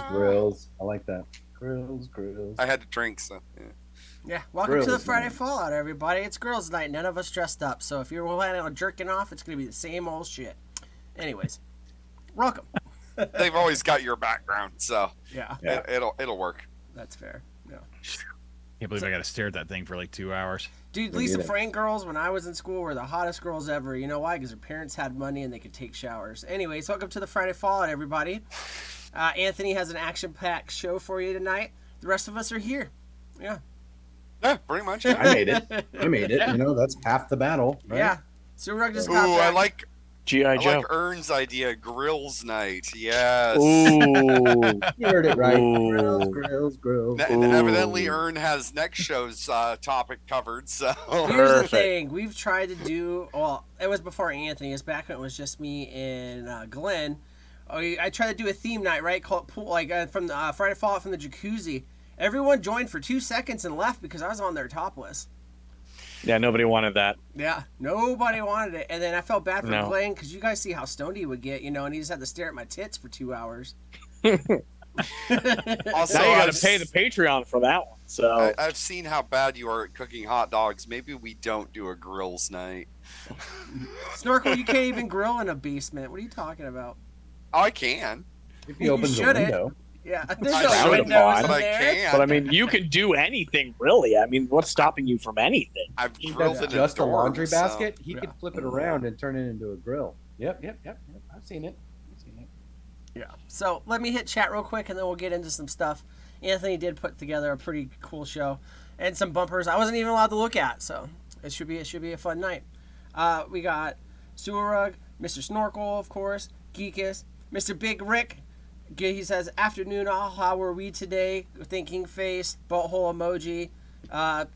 Grills. I like that. Grills. I had to drink, so yeah. Yeah, welcome to the Grills, Friday man. Fallout, everybody. It's girls' night. None of us dressed up, so if you're planning on jerking off, it's gonna be the same old shit. Anyways, welcome. They've always got your background, so Yeah, Yeah. it'll work. that's fair. Yeah. Can't believe I got to stare at that thing for like 2 hours. Dude, Me Lisa neither. Frank girls, when I was in school, were the hottest girls ever. You know why? Because their parents had money and they could take showers. Anyways, welcome to the Friday Fallout, everybody. Anthony has an action-packed show for you tonight. The rest of us are here. Yeah. Yeah, pretty much. I made it. I made it. You know, that's half the battle. Right? Yeah. So Rug just Ooh, got back. I like G.I. Joe. Ern's idea, grills night. Yes. Ooh. You heard it right. Ooh. Grills. And evidently, Ooh. Ern has next show's topic covered. So Here's the Perfect. thing. We've tried to do, well, it was before Anthony. It was back when it was just me and Glenn. I tried to do a theme night, right? Called pool, like from the Friday Fallout from the Jacuzzi. Everyone joined for 2 seconds and left because I was on their topless. Yeah, nobody wanted that. Yeah, nobody wanted it. And then I felt bad for No. Glenn because you guys see how stoned he would get, and he just had to stare at my tits for 2 hours. also, Now you got to pay the Patreon for that one. So I've seen how bad you are at cooking hot dogs. Maybe we don't do a grills night. Snorkel, you can't even grill in a basement. What are you talking about? Oh, I can, If he opens the shouldn't. window. Yeah, there's I no should, windows in but I there. can. but I mean, you can do anything really. I mean, what's stopping you from anything? I've He grilled does in just a dorm, laundry so- basket. He Yeah. could flip it around and turn it into a grill. Yep. I've seen it. Yeah. So let me hit chat real quick, and then we'll get into some stuff. Anthony did put together a pretty cool show, and some bumpers I wasn't even allowed to look at. So it should be a fun night. We got Sewerug, Mr. Snorkel, of course, Geekus, Mr. Big Rick. He says, "Afternoon, all. How were we today?" Thinking face, butthole emoji,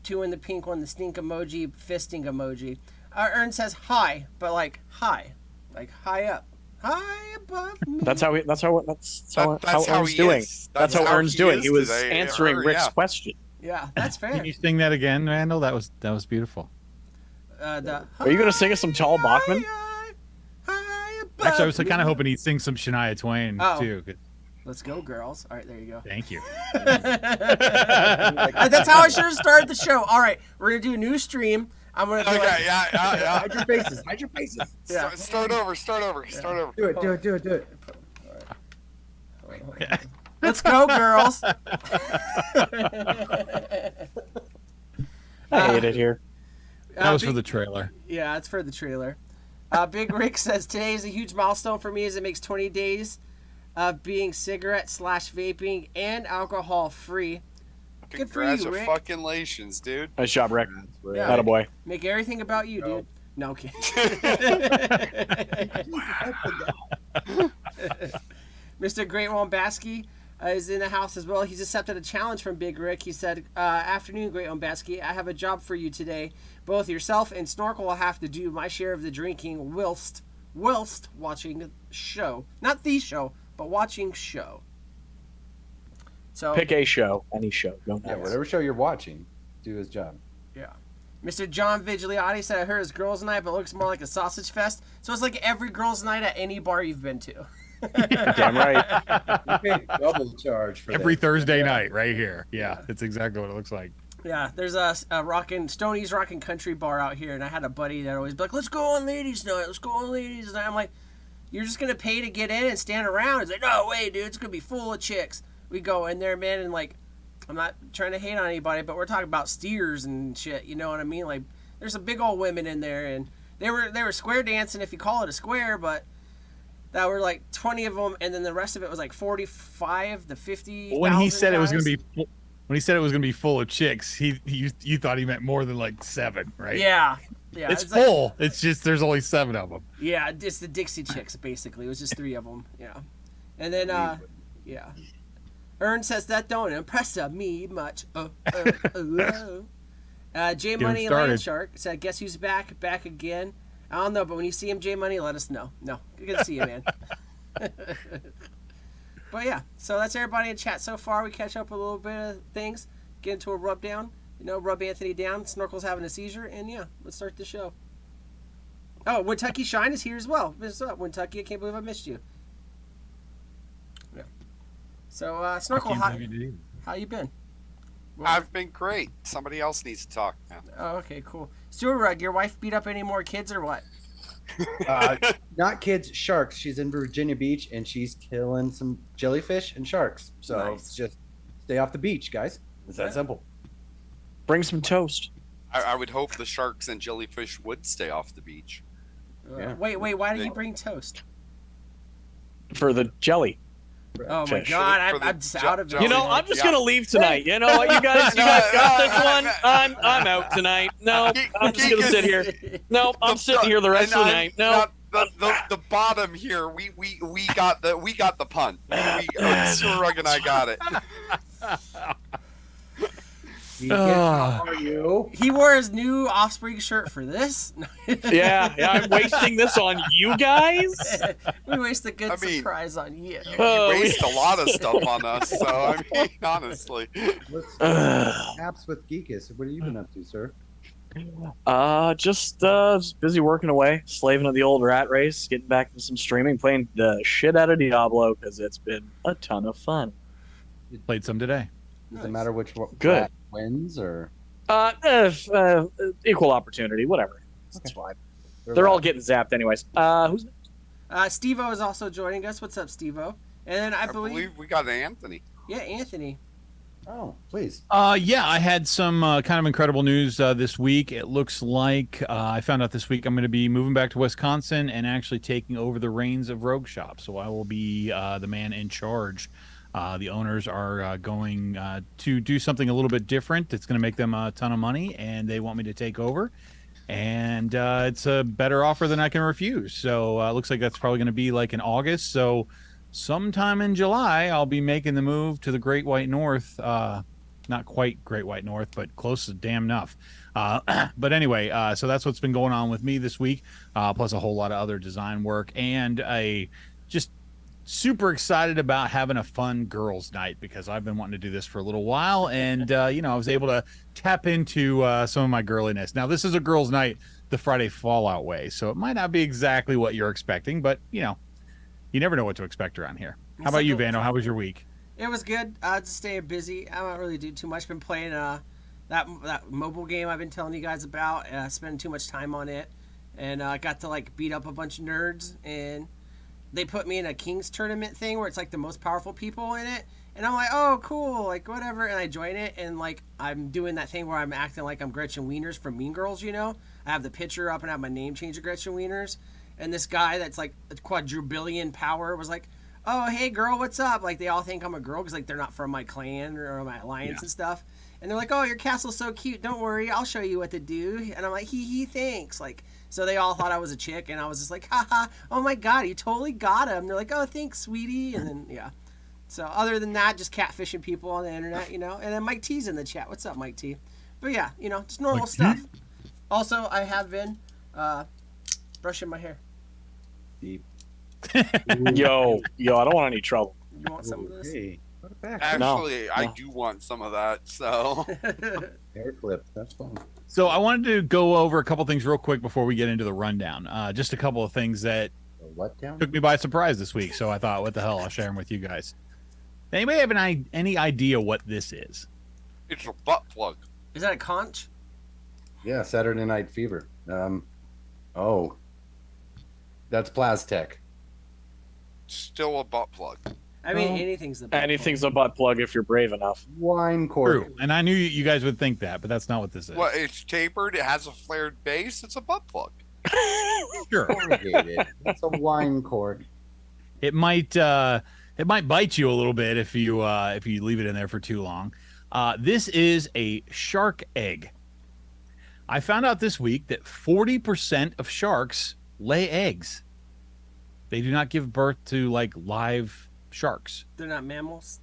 2 in the pink one, the stink emoji, fisting emoji. Ern says hi, but like high up, high above me. That's how That's how how Ern's he doing. is. That's how Ern's he doing. is He was today. answering Ern, Rick's yeah. question. Yeah, that's fair. Can you sing that again, Randall? That was beautiful. Are you gonna sing us some Tall Bachman? Actually, I was kind of hoping he'd sing some Shania Twain Oh. too. 'Cause- Let's go, girls. All right, there you go. Thank you. That's how I should have started the show. All right, we're gonna do a new stream. I'm gonna do Okay, yeah. Hide your faces. Hide your faces. Yeah. Start over. Do it. Let's go, girls. I hate it here. That was for the trailer. Yeah, it's for the trailer. Big Rick says today is a huge milestone for me as it makes 20 days of being cigarette/vaping and alcohol free. Good for you, Rick. Congratulations, dude. Nice job, Rick. Yeah. Attaboy. Make everything about you, dude. No kidding. Mr. Great Wombaski is in the house as well. He's accepted a challenge from Big Rick. He said, afternoon, Great Wombaski. I have a job for you today. Both yourself and Snorkel will have to do my share of the drinking whilst watching show. Not the show, but watching show. So Pick a show, any show. Don't Yeah, matter. whatever show you're watching, do his job. yeah. Mr. John Vigliotti said, I heard it's girls' night, but it looks more like a sausage fest. So it's like every girls' night at any bar you've been to. Damn right. You pay double charge for Every that. Thursday night, right here. Yeah, it's exactly what it looks like. Yeah, there's a Stoney's Rockin' Country bar out here, and I had a buddy that always be like, let's go on ladies' night, I'm like, you're just going to pay to get in and stand around? He's like, no way, dude, it's going to be full of chicks. We go in there, man, and like, I'm not trying to hate on anybody, but we're talking about steers and shit, you know what I mean? Like, there's some big old women in there, and they were square dancing, if you call it a square, but that were like 20 of them, and then the rest of it was like 45 to 50. When he said it was going to be, when he said it was going to be full of chicks, you thought he meant more than like 7, right? Yeah. It's like- full. It's just there's only 7 of them. Yeah, it's the Dixie Chicks, basically. It was just 3 of them. Yeah. And then, yeah. Ern says that don't impress me much. J Money Land Shark said, guess who's back again? I don't know, but when you see him, J Money, let us know. No, good to see you, man. But yeah, so that's everybody in chat so far. We catch up a little bit of things, get into a rub down, rub Anthony down. Snorkel's having a seizure, and yeah, let's start the show. Oh, Kentucky Shine is here as well. What's up, Kentucky? I can't believe I missed you. Yeah. So, Snorkel, can't believe you did. how you been? I've been great. Somebody else needs to talk now. Oh, okay, cool. Stuart, your wife beat up any more kids or what? Not kids, sharks. She's in Virginia Beach and she's killing some jellyfish and sharks. So Nice. it's just stay off the beach, guys. It's that simple. Bring some toast. I would hope the sharks and jellyfish would stay off the beach. Yeah. Wait, why did you bring toast? For the jelly. Oh my Fish. God, For the I'm just out of it. You know, I'm just gonna leave tonight. You know what, you guys got this one. I'm out tonight. No, I'm just gonna sit here. No, I'm sitting here the rest of the night. No, The bottom here, we got the punt. Surug and I got it. How are you? He wore his new Offspring shirt for this. yeah, I'm wasting this on you guys. We waste a good surprise on you. You waste a lot of stuff on us, so I mean, honestly. What's apps with Geekus? What have you been up to, sir? Just busy working away, slaving at the old rat race, getting back into some streaming, playing the shit out of Diablo because it's been a ton of fun. Played some today. Does it matter which one Good. wins or? Equal opportunity, whatever. It's fine. They're all getting zapped anyways. Who's Steve-O is also joining us. What's up, Steve-O? And then I believe we got Anthony. Yeah, Anthony. Oh, please. Yeah, I had some kind of incredible news this week. It looks like I found out this week I'm going to be moving back to Wisconsin and actually taking over the reins of Rogue Shop. So I will be the man in charge. The owners are going to do something a little bit different. It's going to make them a ton of money, and they want me to take over. And it's a better offer than I can refuse. So it looks like that's probably going to be like in August. So sometime in July, I'll be making the move to the Great White North. Not quite Great White North, but close to damn enough. But anyway, so that's what's been going on with me this week, plus a whole lot of other design work and just super excited about having a fun girls' night because I've been wanting to do this for a little while, and I was able to tap into some of my girliness. Now, this is a girls' night the Friday Fallout way, so it might not be exactly what you're expecting, but you never know what to expect around here. How about you, Vando? How was your week? It was good. Just staying busy. I don't really do too much. Been playing that mobile game I've been telling you guys about. Spending too much time on it, and I got to beat up a bunch of nerds, and they put me in a Kings tournament thing where it's the most powerful people in it. And I'm like, oh, cool, whatever. And I join it, and I'm doing that thing where I'm acting like I'm Gretchen Wieners from Mean Girls, I have the picture up and I have my name changed to Gretchen Wieners. And this guy that's a quadrillion power was like, oh, hey, girl, what's up? They all think I'm a girl because they're not from my clan or my alliance and stuff. And they're like, oh, your castle's so cute. Don't worry, I'll show you what to do. And I'm like, hee, thanks. So they all thought I was a chick, and I was just like, haha, oh my God, you totally got him. They're like, oh, thanks, sweetie. And then, yeah. So other than that, just catfishing people on the internet, And then Mike T's in the chat. What's up, Mike T? But yeah, just normal stuff. Also, I have been brushing my hair. Deep. Yo, I don't want any trouble. You want some of this? Hey, put it back. Actually, No. I do want some of that, so. Hair clip. That's fun. So I wanted to go over a couple things real quick before we get into the rundown. Just a couple of things that What down? took me by surprise this week. So I thought, what the hell? I'll share them with you guys. Anybody have any idea what this is? It's a butt plug. Is that a conch? Yeah, Saturday Night Fever. Oh, that's Plastech. Still a butt plug. I mean, No. anything's the butt Anything's a butt plug if you're brave enough. Wine cork. True. And I knew you guys would think that, but that's not what this is. Well, it's tapered. It has a flared base. It's a butt plug. Sure. Corrugated. It's a wine cork. It might bite you a little bit if you leave it in there for too long. This is a shark egg. I found out this week that 40% of sharks lay eggs. They do not give birth to live sharks. They're not mammals.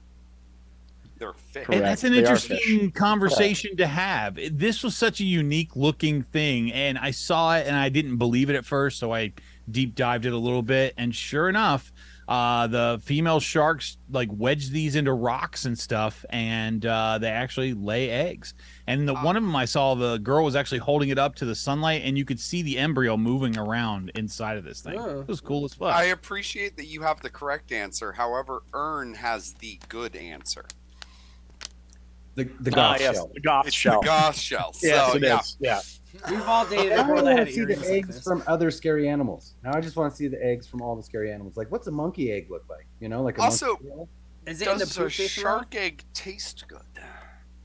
They're fish. Correct. And that's an They are interesting conversation to have. This was such a unique looking thing, and I saw it and I didn't believe it at first, so I deep dived it a little bit, and sure enough, The female sharks like wedge these into rocks and stuff, and they actually lay eggs. And one of them I saw, the girl was actually holding it up to the sunlight, and you could see the embryo moving around inside of this thing. Oh. It was cool as fuck. I appreciate that you have the correct answer. However, Ern has the good answer. The goth yes, shell. the goth It's shell. the goth shell. Yes, So it yeah. is. Yeah. We've all dated a Now I girl that want had to see earrings the like eggs this. from other scary animals. Now I just want to see the eggs from all the scary animals. Like, what's a monkey egg look like? You know, like a Also, monkey egg? Is it in the Does a poop they throw? shark egg taste good?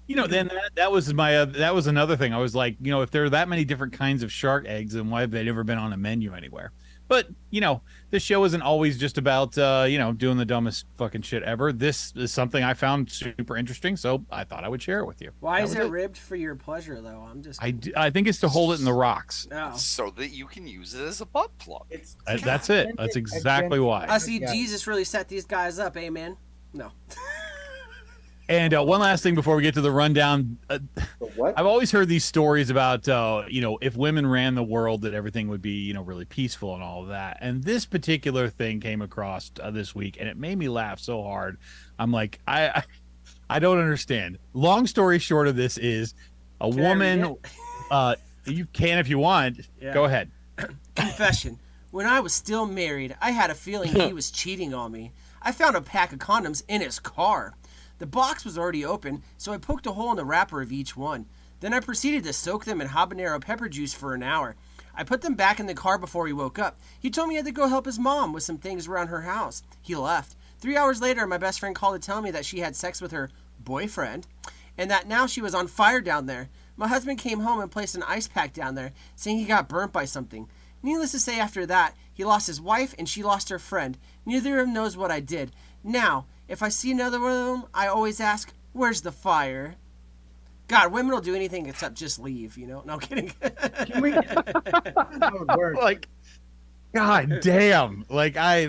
You know, then that was my that was another thing. I was like, you know, if there are that many different kinds of shark eggs, then why have they never been on a menu anywhere? But you know, this show isn't always just about you know, doing the dumbest fucking shit ever. This is something I found super interesting, so I thought I would share it with you. Why That is was it ribbed for your pleasure, though? I'm just. I think it's to hold it in the rocks. No. So that you can use it as a butt plug. It's That's it. That's exactly why. I see Yeah. Jesus really set these guys up, amen. No. And one last thing before we get to the rundown. The what? I've always heard these stories about, you know, if women ran the world, that everything would be, you know, really peaceful and all of that. And this particular thing came across this week, and it made me laugh so hard. I'm like, I don't understand. Long story short of this is a Can I read woman. You can if you want. Yeah. Go ahead. Confession. When I was still married, I had a feeling he was cheating on me. I found a pack of condoms in his car. The box was already open, so I poked a hole in the wrapper of each one. Then I proceeded to soak them in habanero pepper juice for an hour. I put them back in the car before he woke up. He told me he had to go help his mom with some things around her house. He left. 3 hours later, my best friend called to tell me that she had sex with her boyfriend and that now she was on fire down there. My husband came home and placed an ice pack down there, saying he got burnt by something. Needless to say, after that, he lost his wife and she lost her friend. Neither of them knows what I did. Now, if I see another one of them, I always ask, where's the fire? God, women will do anything except just leave, you know? No, I'm kidding. Can we? That would work. Like, God damn. Like, I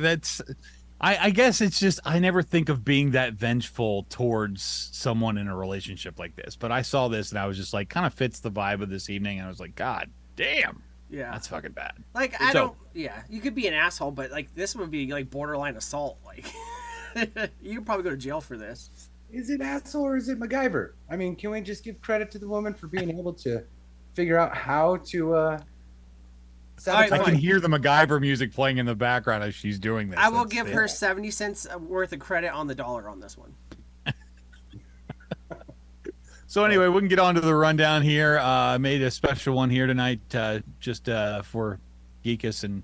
guess it's just, I never think of being that vengeful towards someone in a relationship like this. But I saw this and I was just like, kind of fits the vibe of this evening. And I was like, God damn. Yeah. That's fucking bad. Like, I don't, yeah, you could be an asshole, but, like, this would be, like, borderline assault. Like, you could probably go to jail for this. Is it asshole or is it MacGyver? I mean, can we just give credit to the woman for being able to figure out how to sabotage? I can hear the MacGyver music playing in the background as she's doing this. I will That's give it. her 70 cents worth of credit on the dollar on this one. So anyway, we can get on to the rundown here. I made a special one here tonight just for Geekus and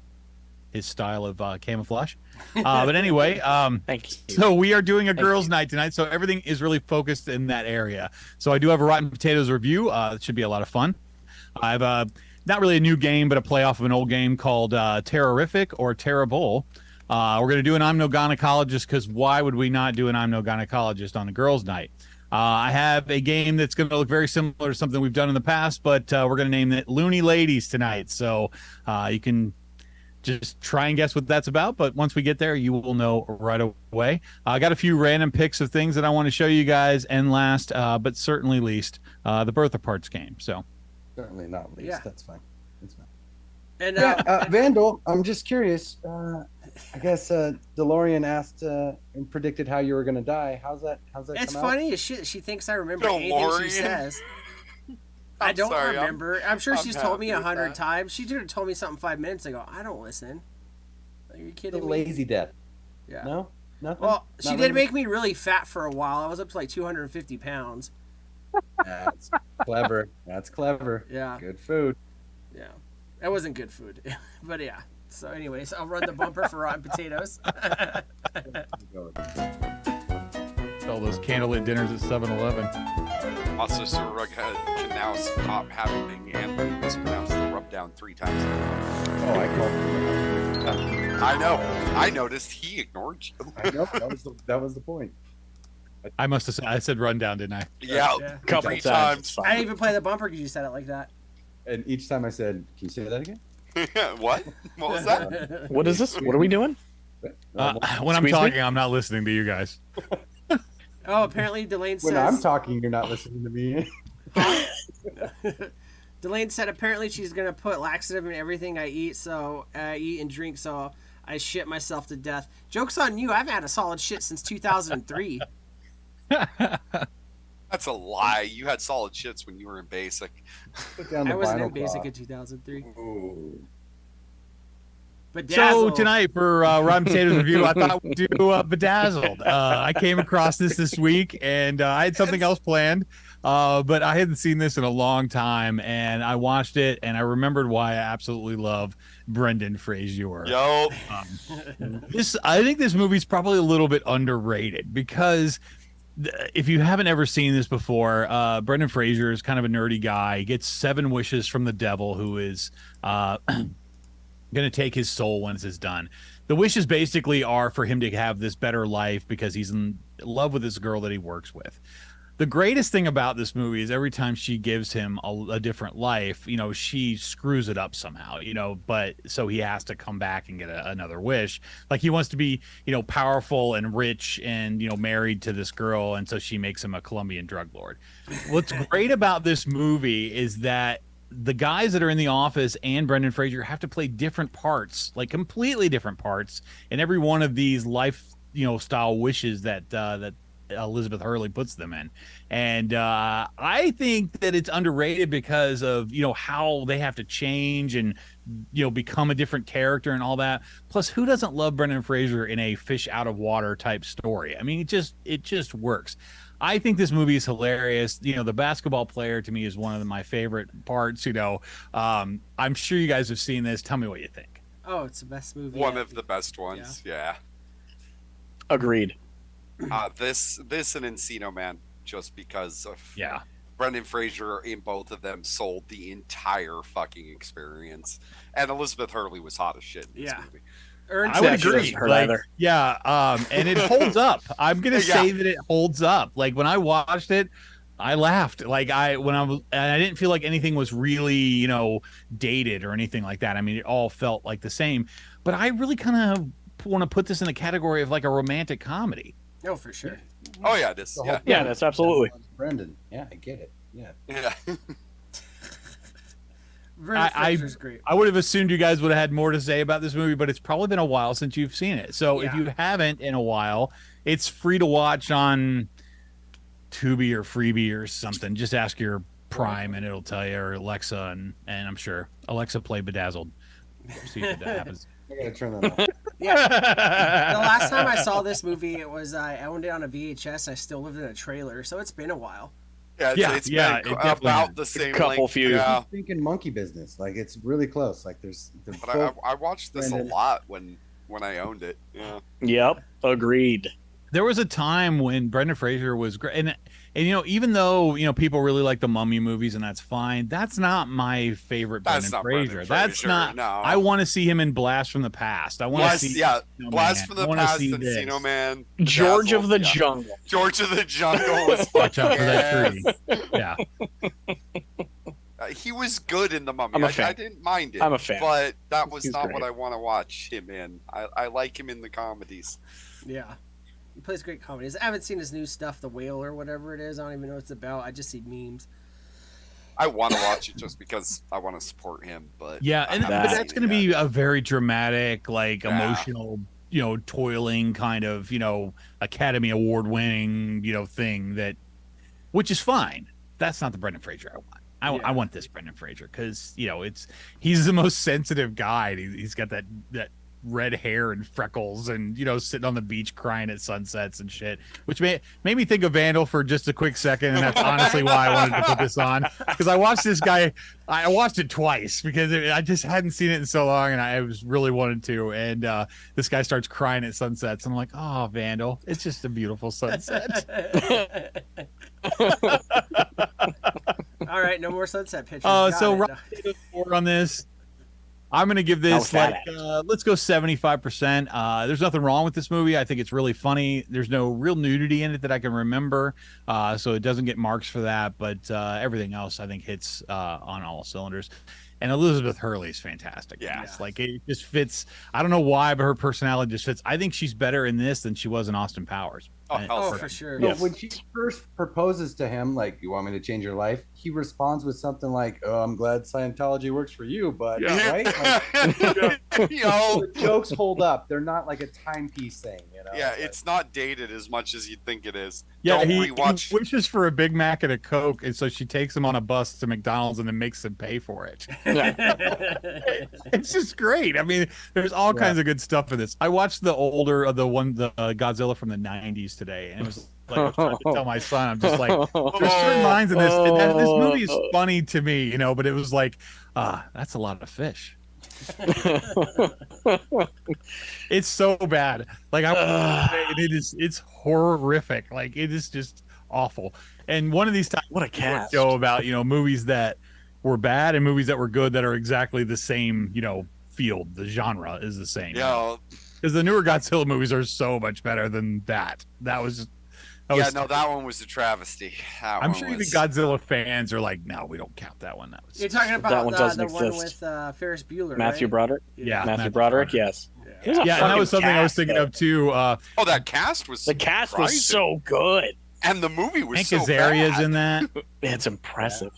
his style of camouflage. But anyway, Thank you. so we are doing a girls' night tonight, so everything is really focused in that area. So I do have a Rotten Potatoes review. It should be a lot of fun. I have not really a new game, but a playoff of an old game called Terrorific or Terrible. We're going to do an I'm No Gynecologist because why would we not do an I'm No Gynecologist on a girls' night? I have a game that's going to look very similar to something we've done in the past, but we're going to name it Looney Ladies tonight. So you can just try and guess what that's about. But once we get there, you will know right away. I got a few random picks of things that I want to show you guys. And last, but certainly least, the Bertha Parts game. So Certainly not least. Yeah. That's fine. That's fine. And Yeah, Vandal, I'm just curious. I guess DeLorean asked and predicted how you were going to die. How's that it's come out? funny as shit. She thinks I remember anything she DeLorean? says. I don't sorry, remember. I'm sure I'm she's told me happy with 100 that. times. She could have told me something 5 minutes ago. I don't listen. Are you The kidding me? lazy death. Yeah. No? Nothing? Well, she Not did really? make me really fat for a while. I was up to like 250 pounds. That's clever. That's clever. Yeah. Good food. Yeah. That wasn't good food. But yeah. So anyways, I'll run the bumper for Rotten Potatoes. all those candlelit dinners at 7-Eleven. Also, Sir Rughead can now stop having Anthony mispronounce the rub down 3 times. Oh, I called him. I know. I noticed he ignored you. I know. That was the point. I must have said, I said rundown, didn't I? Yeah, Yeah. Couple 3 times. times. It's I fine. didn't even play the bumper because you said it like that. And each time I said, "Can you say that again?" What? What was that? What is this? What are we doing? When I'm Squeeze me? talking, I'm not listening to you guys. Oh, apparently Delane When I'm says. talking, you're not listening to me. Delane said apparently she's gonna put laxative in everything I eat, so I eat and drink. So I shit myself to death. Joke's on you. I haven't had a solid shit since 2003. That's a lie. You had solid shits when you were in basic. Put down I the wasn't in vinyl basic cloth. in 2003. Ooh. But So tonight for Rotten Potatoes review, I thought we'd do Bedazzled. I came across this week, and I had something else planned, but I hadn't seen this in a long time, and I watched it, and I remembered why I absolutely love Brendan Fraser. Yo. I think this movie's probably a little bit underrated because if you haven't ever seen this before, Brendan Fraser is kind of a nerdy guy. He gets 7 wishes from the devil, who is going to take his soul when this is done. The wishes basically are for him to have this better life because he's in love with this girl that he works with. The greatest thing about this movie is every time she gives him a different life, she screws it up somehow, but so he has to come back and get another wish. Like he wants to be, powerful and rich and, married to this girl. And so she makes him a Colombian drug lord. What's great about this movie is that the guys that are in the office and Brendan Fraser have to play different parts, like completely different parts in every one of these life, style wishes that Elizabeth Hurley puts them in. And I think that it's underrated because of, how they have to change and, become a different character and all that. Plus, who doesn't love Brendan Fraser in a fish out of water type story? I mean, it just works. I think this movie is hilarious. The basketball player to me is one of my favorite parts. I'm sure you guys have seen this. Tell me what you think. Oh, it's the best movie. One of the best ones. Yeah. Agreed. This and Encino Man, just because of Yeah. Brendan Fraser in both of them sold the entire fucking experience, and Elizabeth Hurley was hot as shit in this movie. I would agree. And it holds up. I'm gonna say that it holds up. Like when I watched it, I laughed. And I didn't feel like anything was really, dated or anything like that. I mean, it all felt like the same. But I really kind of want to put this in the category of like a romantic comedy. Oh, for sure. Oh yeah, yeah, that's absolutely. Brendan. Yeah, I get it. Yeah. Yeah. Fraser's great. I would have assumed you guys would have had more to say about this movie, but it's probably been a while since you've seen it. So if you haven't in a while, it's free to watch on Tubi or Freebie or something. Just ask your Prime and it'll tell you, or Alexa, and I'm sure Alexa play Bedazzled. See if that happens. I gotta turn that off. Yeah. The last time I saw this movie, it was I owned it on a VHS. I still lived in a trailer, so it's been a while. Yeah, it's been about the same couple few. Yeah. Thinking monkey business, like it's really close. Like But I watched this a lot when I owned it. Yeah. Yep. Agreed. There was a time when Brendan Fraser was great, and even though people really like the Mummy movies, and that's fine. That's not my favorite Brendan Fraser. That's not. No. I want to see him in Blast from the Past. I want to see. Blast from the Past, Encino Man, George of the Jungle. George of the Jungle was watch out for that tree. Yeah. He was good in the Mummy. I didn't mind it. I'm a fan, but that was not great. what I want to watch him in. I like him in the comedies. Yeah. He plays great comedies. I haven't seen his new stuff, The Whale or whatever it is. I don't even know what it's about. I just see memes. I want to watch it just because I want to support him. But yeah, but that's going to be a very dramatic, emotional, toiling kind of, Academy Award winning, thing which is fine. That's not the Brendan Fraser I want. I want this Brendan Fraser because he's the most sensitive guy. He's got that red hair and freckles and sitting on the beach crying at sunsets and shit, which made me think of Vandal for just a quick second, and that's honestly why I wanted to put this on, because I watched it twice because I just hadn't seen it in so long, and I was really wanted to, and this guy starts crying at sunsets, and I'm like, oh, Vandal, it's just a beautiful sunset. All right, no more sunset pictures. So on this, I'm going to give this let's go 75%. There's nothing wrong with this movie. I think it's really funny. There's no real nudity in it that I can remember. So it doesn't get marks for that, but everything else I think hits on all cylinders. And Elizabeth Hurley is fantastic. Yeah. It just fits. I don't know why, but her personality just fits. I think she's better in this than she was in Austin Powers. Oh, for sure. So when she first proposes to him, like, you want me to change your life? He responds with something like, oh, I'm glad Scientology works for you, but right? Like, The jokes hold up. They're not like a timepiece thing, you know. Yeah, it's not dated as much as you'd think it is. Yeah, Don't he rewatch. wishes for a Big Mac and a Coke, and so she takes him on a bus to McDonald's and then makes him pay for it. It's just great. I mean, there's all kinds of good stuff in this. I watched the Godzilla from the 90s today, and it was like I was trying to tell my son, I'm just like, there's certain lines in this. And this movie is funny to me, you know, but it was like, that's a lot of fish. It's so bad. Like it's horrific. Like it is just awful. And one of these times, what a cast show about movies that were bad and movies that were good that are exactly the same field. The genre is the same. Yeah, because the newer Godzilla movies are so much better than that. That one was a travesty. I'm sure even Godzilla fans are like, no, we don't count that one. You're talking about that one doesn't the one exist. with Ferris Bueller, Matthew right? Broderick. Yeah, Matthew Broderick. Yes. Yeah, and that was something I was thinking of too. That cast was was so good, and the movie was Hank so Azaria's bad. in that. It's impressive.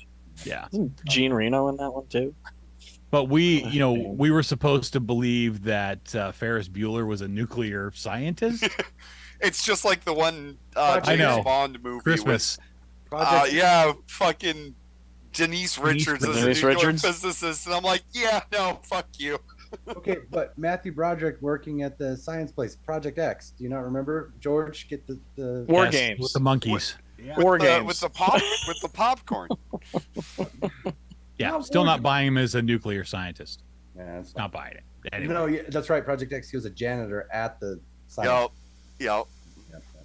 Yeah. Isn't Gene Reno in that one too? But we were supposed to believe that Ferris Bueller was a nuclear scientist. It's just like the one I know. James Bond movie Christmas. Fucking Denise Richards as a nuclear physicist, and I'm like, yeah, no, fuck you. Okay, but Matthew Broderick working at the science place, Project X. Do you not remember? George, get the War Yes, Games with the monkeys. War Games with the popcorn. Yeah, No, still War not Games. buying him as a nuclear scientist. Yeah, that's Not buying it. Anyway. No, yeah, that's right. Project X. He was a janitor at the science. Yup.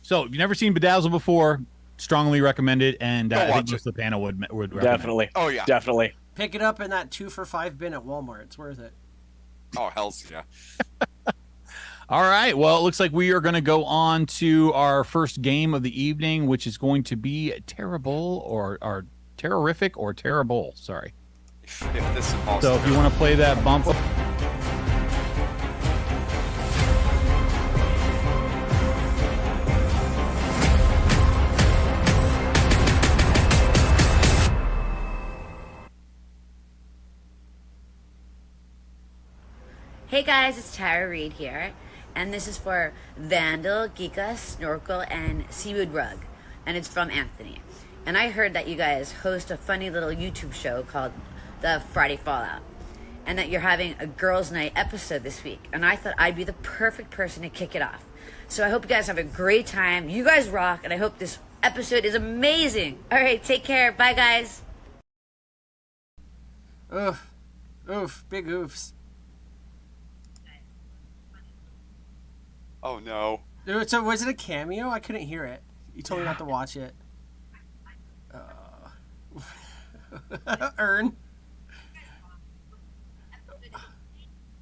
So, if you've never seen Bedazzled before, strongly recommend it, and I think watch most of the panel would recommend definitely. Oh yeah. Definitely. Pick it up in that 2 for $5 bin at Walmart. It's worth it. Oh hell's yeah. All right. Well, it looks like we are going to go on to our first game of the evening, which is going to be terrible or terrific or terrible. Sorry. If this involves So if you want to play that bump. Hey guys, it's Tara Reid here, and this is for Vandal, Geekus, Snorkel, and Seaweed Rug, and it's from Anthony. And I heard that you guys host a funny little YouTube show called The Friday Fallout, and that you're having a girls' night episode this week, and I thought I'd be the perfect person to kick it off. So I hope you guys have a great time. You guys rock, and I hope this episode is amazing. All right, take care. Bye, guys. Oof, big oofs. Oh no. So was it a cameo? I couldn't hear it. You told me not to watch it. Earn.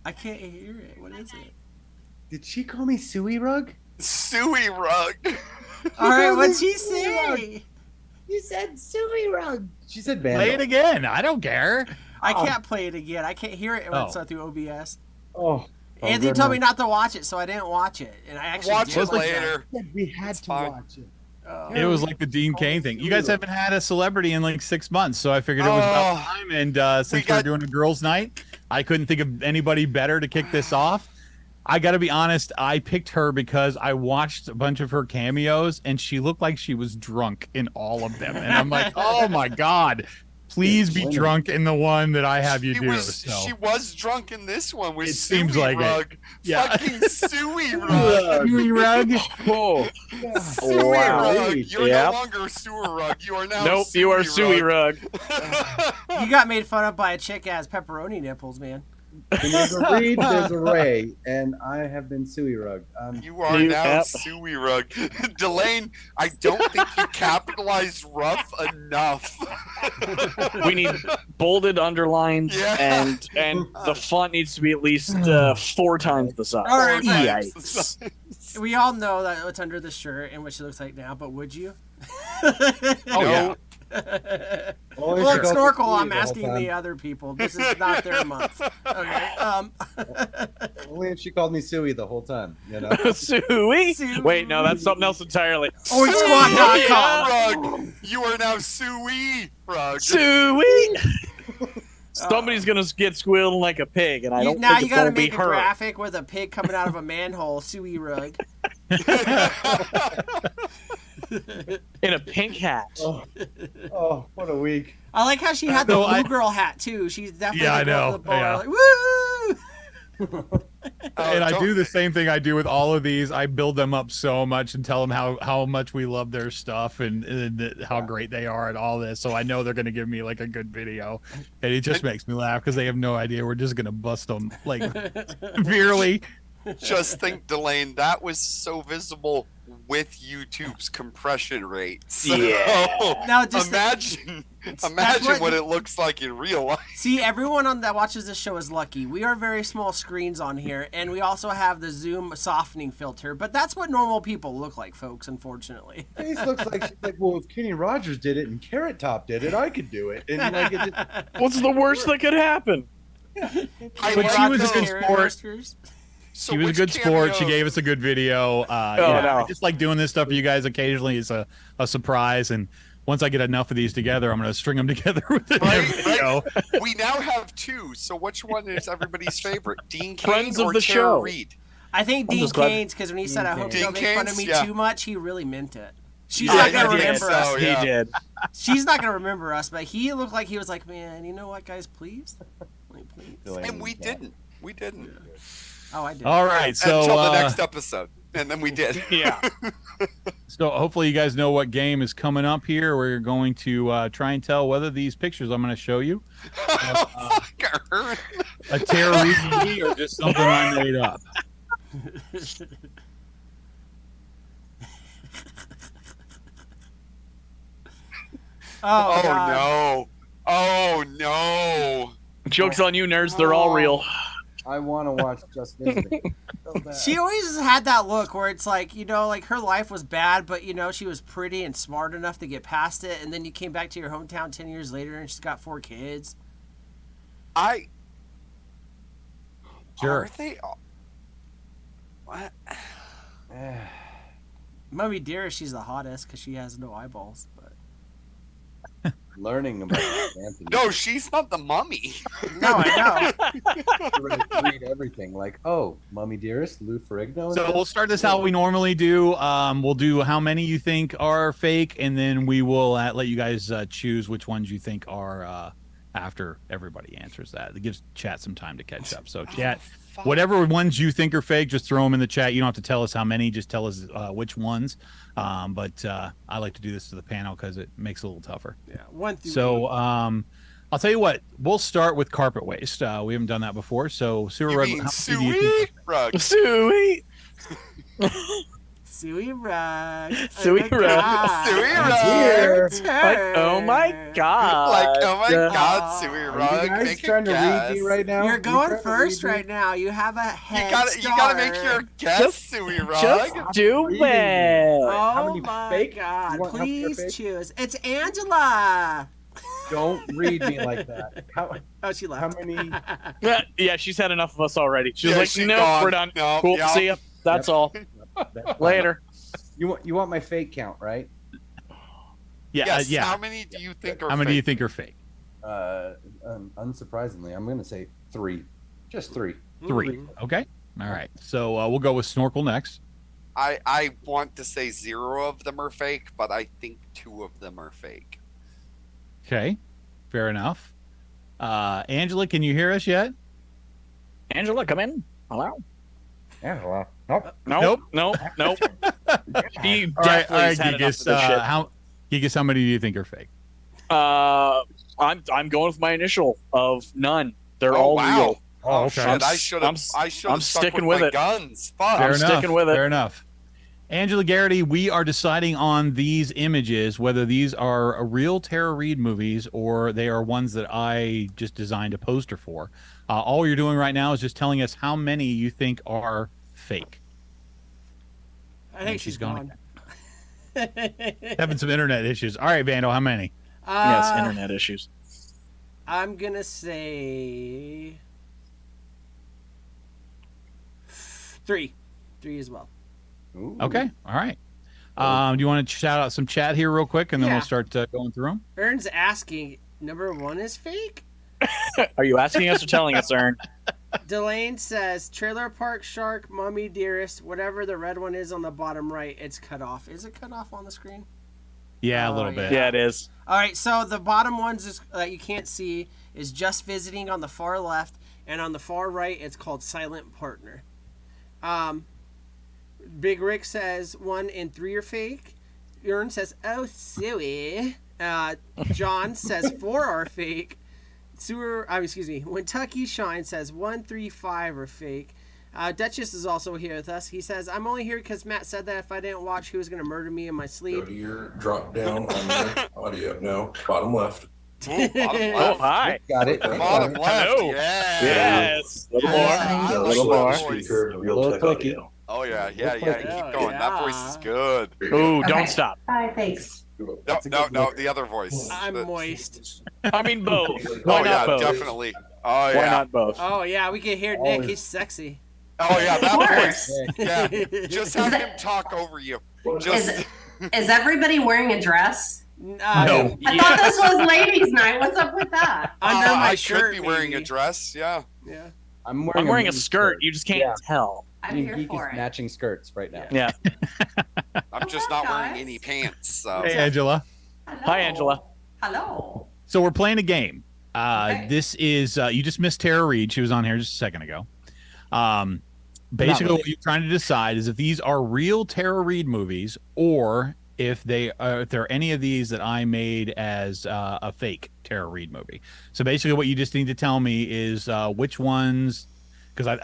I can't hear it. What is it? Did she call me Suey Rug? Suey Rug. All right, what'd she say? You said Suey Rug. She said Vandal. Play it again. I don't care. I can't play it again. I can't hear it when it's through OBS. Oh. Anthony told me not to watch it, so I didn't watch it. And I actually Watch did it like later. We had to watch it. It was like the Dean Cain thing. You guys haven't had a celebrity in like 6 months, so I figured it was about time. And since we're doing a girls' night, I couldn't think of anybody better to kick this off. I got to be honest, I picked her because I watched a bunch of her cameos, and she looked like she was drunk in all of them. And I'm like, oh my God, please be drunk in the one that I have you do. She was drunk in this one with It seems Suey like it. Rug. Yeah. Fucking Suey Rug. Suey Rug. Oh, Suey wow. Rug. You're Yep. no longer Sewer Rug. You are now Nope, you are Suey Rug. You got made fun of by a chick ass pepperoni nipples, man. When there's a Reed, there's a Ray, and I have been Suey Rug. You are now Suey Rug. Delane, I don't think you capitalized rough enough. We need bolded underlines, Yeah. and the font needs to be at least 4 times the size. All right, Yikes. We all know that what's under the shirt and what she looks like now, but would you? Oh, yeah. Well, Snorkel, I'm asking the other people. This is not their month. Okay. Only if she called me Suey the whole time, you know. Suey? Wait, no, that's something else entirely. OiSquad.com. Rug. You are now Suey Rug. Suey. Somebody's gonna get squealing like a pig, and I don't now think you it's gotta gonna be make a her. graphic with a pig coming out of a manhole, suey rug. In a pink hat. Oh, what a week. I like how she had the No, blue girl hat too. She's definitely Yeah, I going know. to the bar, Yeah. like, woo! And I do the same thing I do with all of these. I build them up so much and tell them how much we love their stuff and how great they are and all this. So I know they're going to give me like a good video, and it just makes me laugh because they have no idea we're just going to bust them like severely. Just think, Delane, that was so visible with YouTube's compression rate. So Now, just imagine what- what it looks like in real life. See, everyone that watches this show is lucky. We are very small screens on here, and we also have the Zoom softening filter. But that's what normal people look like, folks. Unfortunately. Face looks like she's like, well, if Kenny Rogers did it and Carrot Top did it, I could do it. And like, it just, What's the worst that could happen? But she was a good sport. So She was a which good sport. She cameo- gave us a good video. no. I just like doing this stuff for you guys occasionally. It's a surprise. And once I get enough of these together, I'm going to string them together with a Right, video. We now have two. So which one is everybody's favorite? Dean Cain Friends of or the Tara show. Reid? I think I'm Dean just glad- Cain's, because when he said, "I hope you Dean don't make fun of Cain's, me yeah. too much," he really meant it. She's Yeah, not he gonna did, remember so, us. yeah. He did. She's not gonna remember us, but he looked like he was like, "Man, you know what, guys? Please, like, please." And we didn't. We didn't. Oh, I did. All right. So, Until the next episode. And then we did. Yeah. so hopefully you guys know what game is coming up here. We're going to try and tell whether these pictures I'm going to show you Fucker. a Tara Reid movie or just something I made up. Oh, Oh, God. no. Oh no. Joke's on you, nerds. They're all real. I want to watch Just Visiting. So bad. She always had that look where it's like, you know, like her life was bad, but you know, she was pretty and smart enough to get past it. And then you came back to your hometown 10 years later and she's got 4 kids. I. Sure. Are they? What? Eh, Mummy Dearest, she's the hottest because she has no eyeballs. But learning about Anthony. No, she's not the mummy. no, I Read everything like, oh, Mummy Dearest, Lou Ferrigno. So we'll start this how we normally do. We'll do how many you think are fake, and then we will let you guys choose which ones you think are after everybody answers that. It gives chat some time to catch up. So chat, whatever ones you think are fake, just throw them in the chat. You don't have to tell us how many, just tell us which ones. But I like to do this to the panel because it makes it a little tougher. know. Yeah, 1 through So I'll tell you what, we'll start with carpet waste. We haven't done that before. So Sewer You Rug, mean how many do you think- sweet rug? Sweet. Suey Rug. Suey Rug. Suey I'm rug. here. Like, oh my god. Like, oh my Uh, God, Suey Are rug. you guys Make a trying to guess. read me right now? You're You going trying to first read me? right now. You have a You head gotta make start. your guess, Just- Suey rug. Just do Reading. it. How Oh many my fake? God! You want how many are Please fake? choose. It's Angela. Don't read me like that. Oh, she How left. many? Yeah, she's had enough of us already. She's Yeah, like, she's no, gone. we're done. No, Cool. yeah. See ya. That's all. That's Later. You want my fake count, right? Yeah, Yes. yeah. How many do you think are How many do you fake? think are fake? Unsurprisingly, I'm going to say 3. Just 3. 3. Okay. All right. So we'll go with Snorkel next. I want to say 0 of them are fake, but I think 2 of them are fake. Okay. Fair enough. Angela, can you hear us yet? Angela, come in. Hello. Yeah, well, nope. Nope. Nope. Nope. He All right, definitely has had enough Geekus, of this shit. Geekus, how many do you think are fake? I'm going with my initial of none. They're Oh, all wow. real. Oh, okay. shit! I should have. I should I'm have stuck sticking with with my it. guns. Fuck. Fair I'm enough. sticking with it. Fair enough. Angela Garrity, we are deciding on these images, whether these are real Tara Reid movies or they are ones that I just designed a poster for. All you're doing right now is just telling us how many you think are fake. I think she's gone. Having some internet issues. All right, Vandal, how many? Yes, internet issues. I'm gonna say 3. 3 as well. Ooh. Okay. All right. Do you want to shout out some chat here real quick, and then Yeah. we'll start going through them? Ern's asking, number 1 is fake? Are you asking us or telling us, Ern? Delane says Trailer Park Shark, Mummy Dearest, whatever the red one is on the bottom right, it's cut off. Is it cut off on the screen? Yeah, a Oh, little bit. Yeah, it is. All right, so the bottom ones that you can't see is Just Visiting on the far left, and on the far right, it's called Silent Partner. Big Rick says 1 and 3 are fake. Ern says, oh, silly. John says 4 are fake. Kentucky Shine says 1, 3, 5 are fake. Duchess is also here with us. He says, I'm only here because Matt said that if I didn't watch, he was going to murder me in my sleep. Go to your drop down on your audio. No, bottom left. Ooh, bottom Oh, left. hi. Got it. Bottom left. Hello. Yeah. Yes. A little more. I A like little that more. voice. Speaker and real Little tech clicky. audio. Oh yeah. Keep going. Yeah. That voice is good. Ooh, Okay. don't stop. Hi, thanks. No, That's a good look. the other voice. I'm The- moist. I mean, both. Oh Why yeah, not both? definitely. Oh Why yeah. not both? Oh, yeah, we can hear Nick. He's sexy. Oh yeah, that course. voice. Yeah. Just have him talk over you. Just Is everybody wearing a dress? No. I thought this was ladies' night. What's up with that? Under my I shirt, could be wearing a maybe. dress. Yeah. Yeah. I'm I'm wearing a mini skirt. You just can't Yeah. tell. I'm Me here and Geekus for it. matching skirts right now. Yeah. I'm just Hi, not wearing guys. any pants. So. Hey, Angela. Hello. Hi, Angela. Hello. So we're playing a game. Okay. This is you just missed Tara Reid. She was on here just a second ago. Basically, really. what you're trying to decide is if these are real Tara Reid movies, or if there are any of these that I made as a fake Tara Reid movie. So basically, what you just need to tell me is which ones, because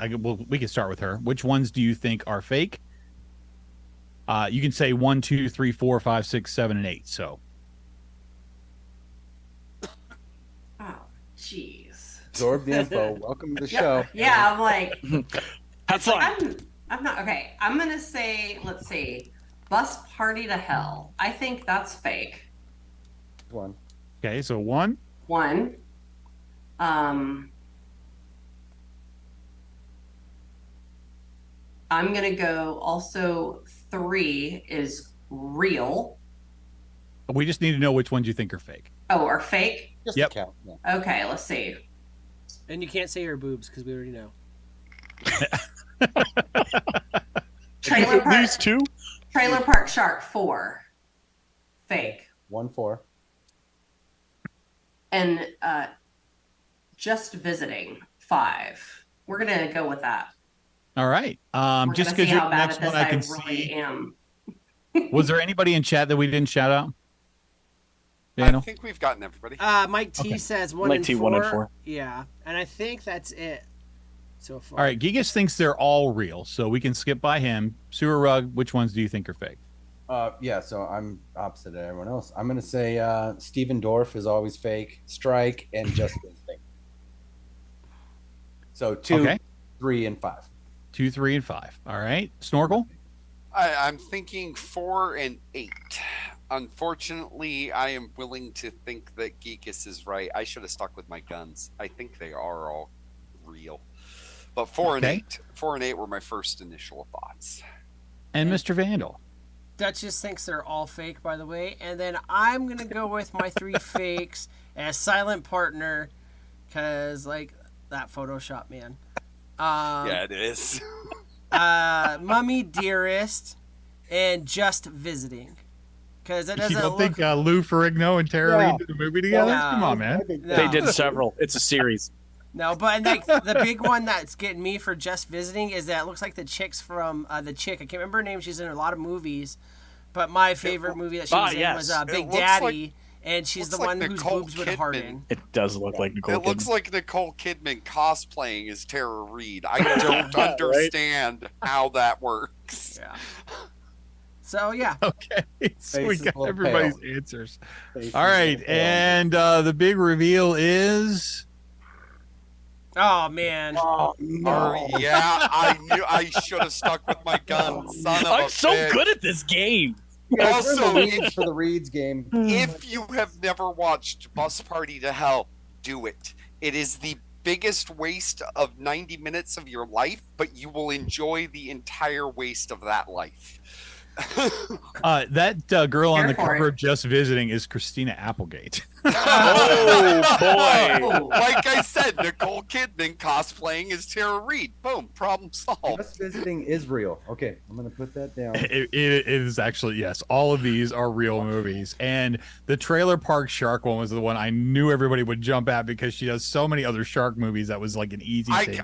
we can start with her. Which ones do you think are fake? You can say 1, 2, 3, 4, 5, 6, 7, and 8. So. Oh, jeez. Absorb the info. Welcome to the Yeah, show. yeah, I'm like, Have fun. I'm not, okay. I'm going to say, let's see, Bus Party to Hell. I think that's fake. One. Okay, so 1. One. I'm going to go also 3 is real. We just need to know which ones you think are fake. Oh, or fake? Just Yep. a count. Yeah. Okay, let's see. And you can't say her boobs because we already know. Trailer Park, These two? Trailer Park Shark 4. Fake. 1, 4. And Just Visiting 5. We're going to go with that. All right. We're Just gonna because see you're how the bad next at this one, I can really see. am. Was there anybody in chat that we didn't shout out? I Daniel? think we've gotten everybody. Mike T Okay. says 1 Mike and T, 4. 1 and 4. Yeah, and I think that's it so far. All right. Geekus thinks they're all real, so we can skip by him. Sewer Rug, which ones do you think are fake? Yeah, so I'm opposite of everyone else. I'm going to say Steven Dorff is always fake, Strike, and Just Visiting. So 2, Okay. 3, and 5. 2, 3, and 5. All right. Snorkel? I'm thinking 4 and 8. Unfortunately, I am willing to think that Geekus is right. I should have stuck with my guns. I think they are all real. But 4 and Okay. 8. 4 and 8 were my first initial thoughts. And Mr. Vandal? Duchess thinks they're all fake, by the way. And then I'm going to go with my 3 fakes as Silent Partner because, like, that Photoshop, man. Yeah, it is. Mummy Dearest and Just Visiting. Because it doesn't You don't look... think Lou Ferrigno and Tara Yeah. Reid did a movie together? No. Come on, man. No. They did several. It's a series. No, but like the big one that's getting me for Just Visiting is that it looks like the chick's from the chick. I can't remember her name. She's in a lot of movies, but my favorite movie that she was in was It Big looks Daddy, and she's the looks one like whose Nicole boobs would Kidman. harden. It does look like Nicole It looks Kidman. like Nicole Kidman cosplaying as Tara Reid. I don't understand how that works. Yeah. So yeah, Okay. So we Face is got a little everybody's pale. answers. Face All is a right. little pale. And the big reveal is. oh man, Oh, yeah, I knew I should have stuck with my guns. Son of I'm a so bitch. good at this game. You guys, we're in Also, the leads for the Reeds game. If you have never watched Bus Party to Hell, do it. It is the biggest waste of 90 minutes of your life, but you will enjoy the entire waste of that life. That girl on Here the for cover it. of Just Visiting is Christina Applegate. Oh, boy. Like I said, Nicole Kidman cosplaying as Tara Reid. Boom, problem solved. Us visiting is real. Okay, I'm gonna put that down. It is actually, yes. All of these are real movies, and the Trailer Park Shark one was the one I knew everybody would jump at because she does so many other shark movies. That was like an easy thing.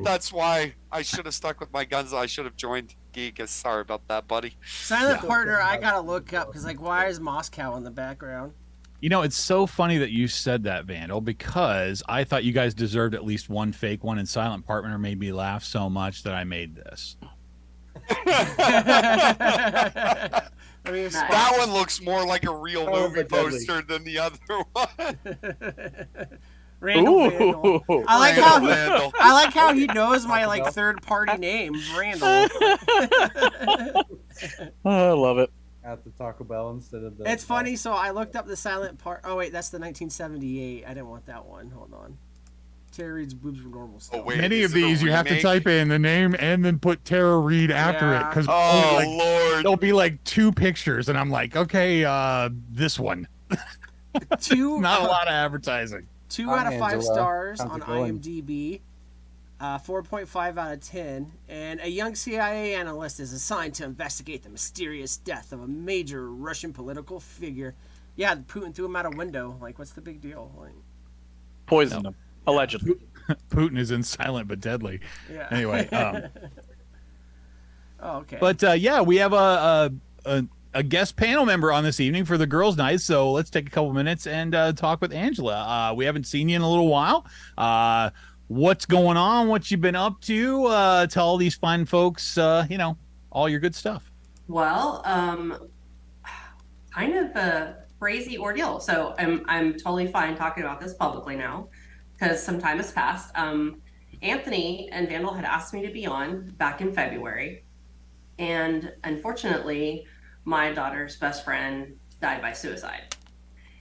That's why I should have stuck with my guns. I should have joined Geekus. Sorry about that, buddy. Silent Partner, I gotta look up because like, why is Moscow in the background? You know, it's so funny that you said that, Vandal, because I thought you guys deserved at least one fake one, and Silent Partner made me laugh so much that I made this. That one looks more like a real movie poster than the other one. Randall Vandal. I like how he knows my like third party name, Randall. I love it. At the Taco Bell instead of the. It's funny. So I looked up the Silent Part. Oh wait, that's the 1978. I didn't want that one. Hold on. Tara Reid's boobs were normal still. Oh, wait, Many of these you have to type in the name and then put Tara Reid after it because Lord, there'll be like 2 pictures and I'm like, okay, this one. Not a lot of advertising. 2 out of 5 stars on IMDb. 4.5 out of 10. And a young CIA analyst is assigned to investigate the mysterious death of a major Russian political figure. Yeah, Putin threw him out a window. Like, what's the big deal? Like, poisoned him, allegedly. Putin is in Silent but Deadly. Yeah. Anyway. Oh, okay. But yeah, we have a guest panel member on this evening for the girls' night. So let's take a couple minutes and talk with Angela. We haven't seen you in a little while. What's going on? What you've been up to? Tell all these fine folks, all your good stuff. Well, kind of a crazy ordeal. So I'm totally fine talking about this publicly now because some time has passed. Anthony and Vandal had asked me to be on back in February. And unfortunately, my daughter's best friend died by suicide.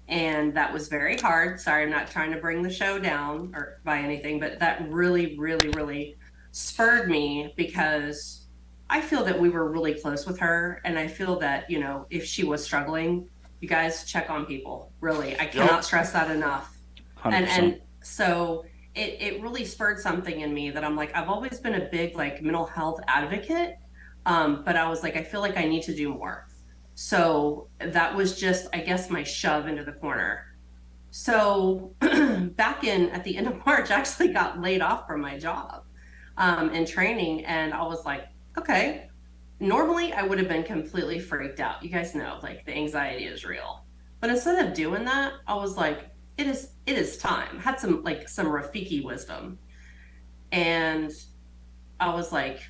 And that was very hard. Sorry, I'm not trying to bring the show down or by anything, but that really, really, really spurred me because I feel that we were really close with her. And I feel that, if she was struggling, you guys check on people. Really, I cannot stress that enough. 100%. And so it really spurred something in me that I'm like, I've always been a big like mental health advocate. But I was like, I feel like I need to do more. So that was just, I guess, my shove into the corner. So at the end of March, I actually got laid off from my job in training. And I was like, okay, normally I would have been completely freaked out. You guys know, like the anxiety is real. But instead of doing that, I was like, it is time. I had some Rafiki wisdom. And I was like,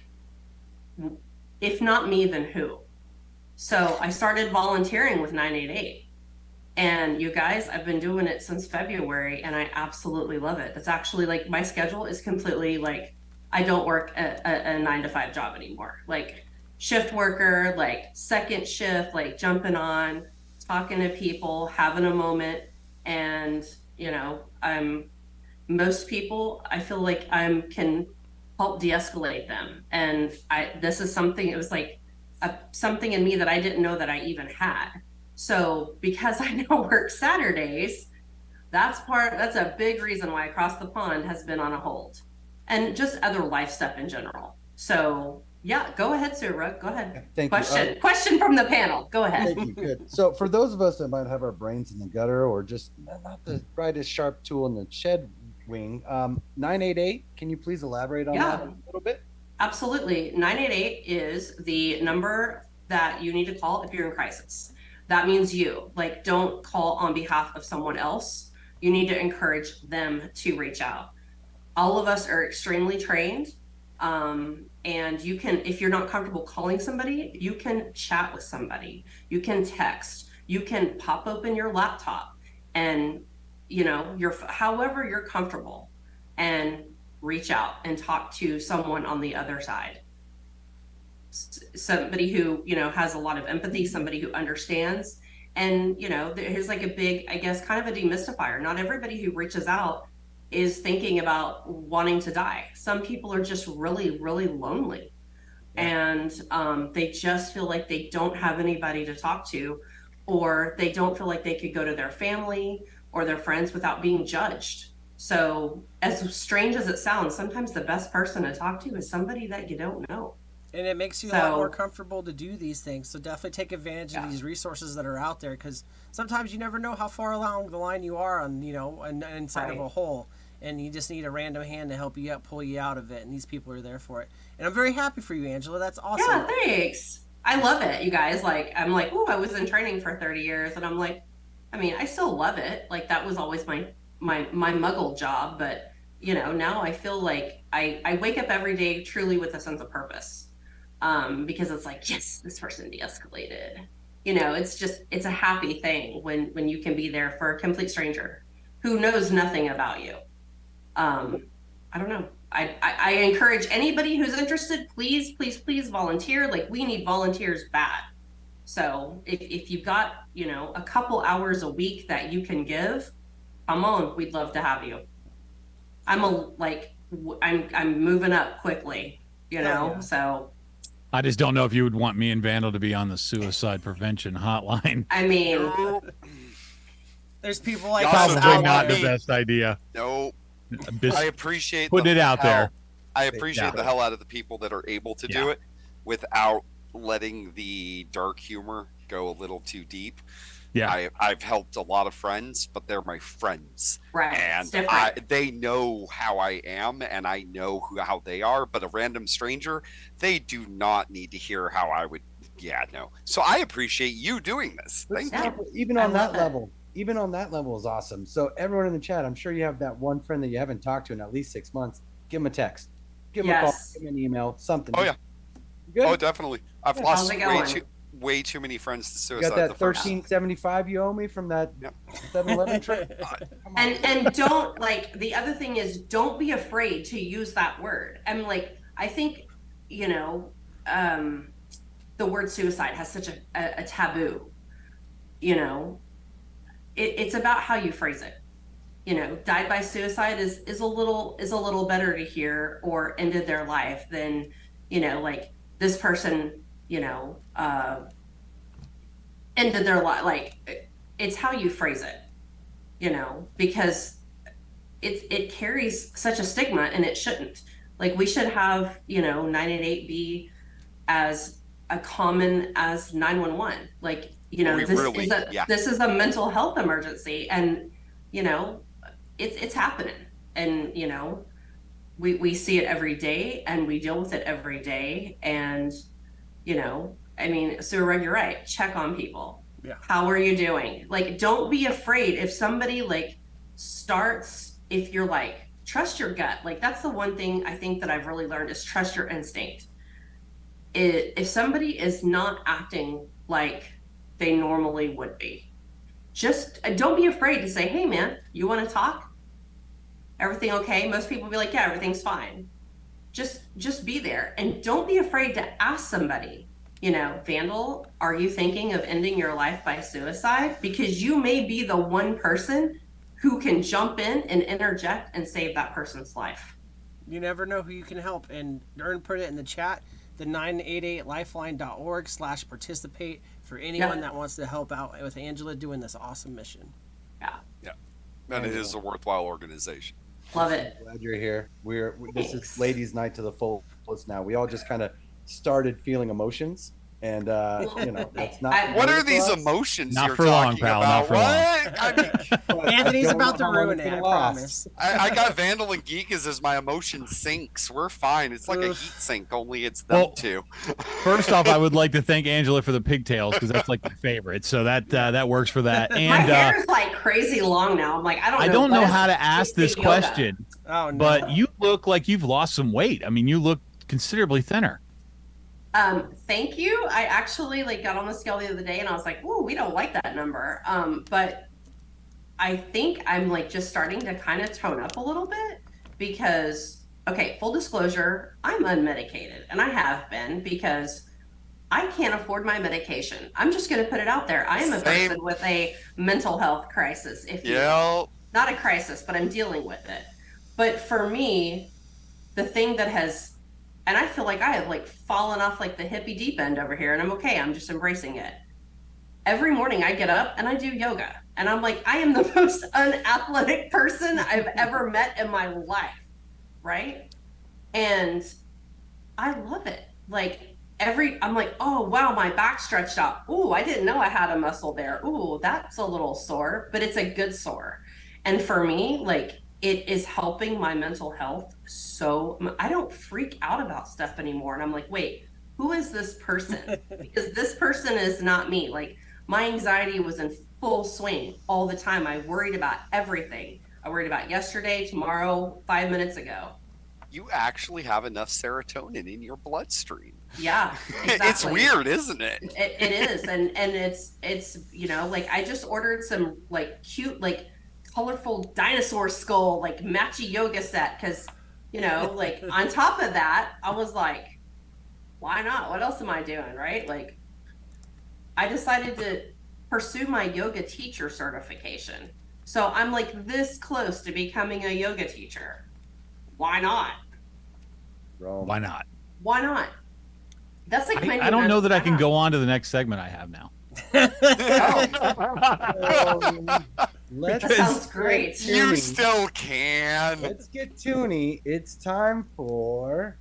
if not me, then who? So I started volunteering with 988. And you guys, I've been doing it since February and I absolutely love it. It's actually like my schedule is completely like, I don't work a 9-to-5 job anymore. Like shift worker, like second shift, like jumping on, talking to people, having a moment. And, most people, I feel like I can help de-escalate them. And this is something, it was like something in me that I didn't know that I even had. So because I now work Saturdays, that's a big reason why Across the Pond has been on a hold and just other life stuff in general. So yeah, go ahead, Sir Rugg, go ahead. Thank you. You. Question from the panel, go ahead. Thank you, good. So for those of us that might have our brains in the gutter or just not the brightest sharp tool in the shed wing, 988, can you please elaborate on that a little bit? Absolutely. 988 is the number that you need to call if you're in crisis. That means don't call on behalf of someone else. You need to encourage them to reach out. All of us are extremely trained. And you can, if you're not comfortable calling somebody, you can chat with somebody. You can text. You can pop open your laptop and, however you're comfortable and reach out and talk to someone on the other side. Somebody who, has a lot of empathy, somebody who understands. And, there's like a big, I guess, kind of a demystifier. Not everybody who reaches out is thinking about wanting to die. Some people are just really, really lonely. And they just feel like they don't have anybody to talk to, or they don't feel like they could go to their family or their friends without being judged. So as strange as it sounds, sometimes the best person to talk to is somebody that you don't know. And it makes you a lot more comfortable to do these things. So definitely take advantage of these resources that are out there, because sometimes you never know how far along the line you are on, inside of a hole. And you just need a random hand to help you out, pull you out of it. And these people are there for it. And I'm very happy for you, Angela. That's awesome. Yeah, thanks. I love it, you guys. Like, I'm like, oh, I was in training for 30 years. And I'm like, I mean, I still love it. Like, that was always my muggle job. But, now I feel like I wake up every day truly with a sense of purpose. Because it's like, yes, this person de-escalated. It's a happy thing when you can be there for a complete stranger who knows nothing about you. I don't know. I encourage anybody who's interested, please, please, please volunteer. Like, we need volunteers bad. So if you've got, a couple hours a week that you can give, come on, we'd love to have you. I'm moving up quickly, so. I just don't know if you would want me and Vandal to be on the suicide prevention hotline. I mean, there's people like probably not the best idea. No. I appreciate put it out there. I appreciate the hell out of the people that are able to do it without letting the dark humor go a little too deep. Yeah, I've helped a lot of friends, but they're my friends, right? And they know how I am, and I know how they are. But a random stranger, they do not need to hear how I would. Yeah, no. So I appreciate you doing this. Thank you. Even on that level is awesome. So everyone in the chat, I'm sure you have that one friend that you haven't talked to in at least 6 months. Give them a text, give them a call, give them an email, something. Oh yeah. Good? Oh, definitely. I've lost way too many friends to suicide. You got that $13.75 you owe me from that 7-Eleven trip? And don't, like, the other thing is, don't be afraid to use that word. I think, the word suicide has such a taboo. It's about how you phrase it. Died by suicide is a little better to hear, or ended their life, than, like, this person, ended their life. Like, it's how you phrase it, because it carries such a stigma, and it shouldn't. Like, we should have, 988 be as a common as 911. Like, this is a mental health emergency, and it's happening, and we see it every day, and we deal with it every day. And Sue Reg, you're right. Check on people. Yeah. How are you doing? Like, don't be afraid if somebody if you're like, trust your gut. Like, that's the one thing I think that I've really learned, is trust your instinct. If somebody is not acting like they normally would be, just don't be afraid to say, hey man, you want to talk? Everything okay? Most people will be like, yeah, everything's fine. Just be there, and don't be afraid to ask somebody, Vandal, are you thinking of ending your life by suicide? Because you may be the one person who can jump in and interject and save that person's life. You never know who you can help. And Ern put it in the chat, the 988lifeline.org/participate for anyone that wants to help out with Angela doing this awesome mission. Yeah. And it is a worthwhile organization. Love it. Glad you're here. This is ladies' night to the fullest now. We all just kind of started feeling emotions, and that's not. What are these emotions not you're for long, talking pal, about? not for long. Anthony's about to ruin it, I promise. I got Vandal and Geekus as my emotion sinks. We're fine. It's like a heat sink, only it's them two. First off, I would like to thank Angela for the pigtails, because that's like my favorite. So that works for that. And my hair is like crazy long now. I'm like, I don't know how to ask this question. Oh, no. But you look like you've lost some weight. I mean, you look considerably thinner. Thank you. I actually got on the scale the other day, and I was like, "Ooh, we don't like that number." But I think I'm just starting to kind of tone up a little bit, because, okay, full disclosure, I'm unmedicated, and I have been, because I can't afford my medication. I'm just going to put it out there. I am a person with a mental health crisis, if you will. Not a crisis, but I'm dealing with it. But for me, the thing that has, and I feel like I have fallen off the hippie deep end over here, and I'm okay. I'm just embracing it. every morning I get up and I do yoga. And I'm like, I am the most unathletic person I've ever met in my life. Right. And I love it. Like I'm like, oh, wow, my back stretched out. Ooh, I didn't know I had a muscle there. Ooh, that's a little sore, but it's a good sore. And for me, like, it is helping my mental health. So I don't freak out about stuff anymore. And I'm like, wait, who is this person? Because this person is not me. Like, my anxiety was in full swing all the time. I worried about everything. I worried about yesterday, tomorrow, 5 minutes ago. You actually have enough serotonin in your bloodstream. Yeah, exactly. It's weird, isn't it? It is, and it's you know, like I just ordered some like cute like colorful dinosaur skull like matchy yoga set because you know like on top of that I was like, why not? What else am I doing, right? Like I decided to pursue my yoga teacher certification, so I'm like this close to becoming a yoga teacher. Why not? Why not? Why not? That's like I don't know that I can go on to the next segment I have now. That sounds great. You still can. Let's get toony. It's time for.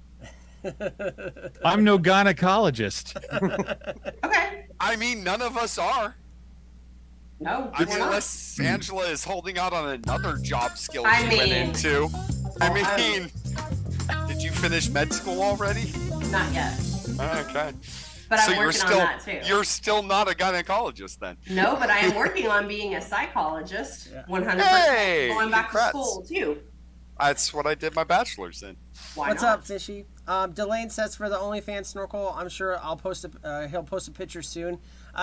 I'm no gynecologist. Okay. I mean, none of us are. No. I mean, unless Angela is holding out on another job skill I she went mean- into. I mean, did you finish med school already? Not yet. Okay. But I'm working on that too. You're still not a gynecologist then. No, but I am working on being a psychologist. 100%. Hey, Going back congrats. to school too. That's what I did my bachelor's in. Why What's not? up, Fishy? Delane says for the OnlyFans snorkel, I'm sure he'll post a picture soon.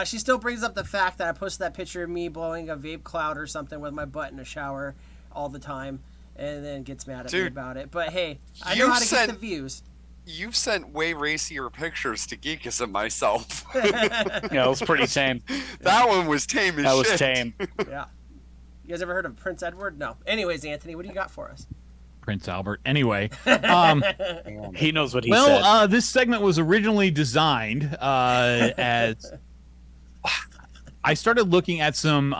She still brings up the fact that I posted that picture of me blowing a vape cloud or something with my butt in a shower all the time, and then gets mad at me about it. But hey, I know how to get the views. You've sent way racier pictures to Geekus and myself. Yeah, it was pretty tame. That one was tame as shit. That was tame. Yeah. You guys ever heard of Prince Edward? No. Anyways, Anthony, what do you got for us? Prince Albert. Anyway, he knows what he said. Well, this segment was originally designed as I started looking at some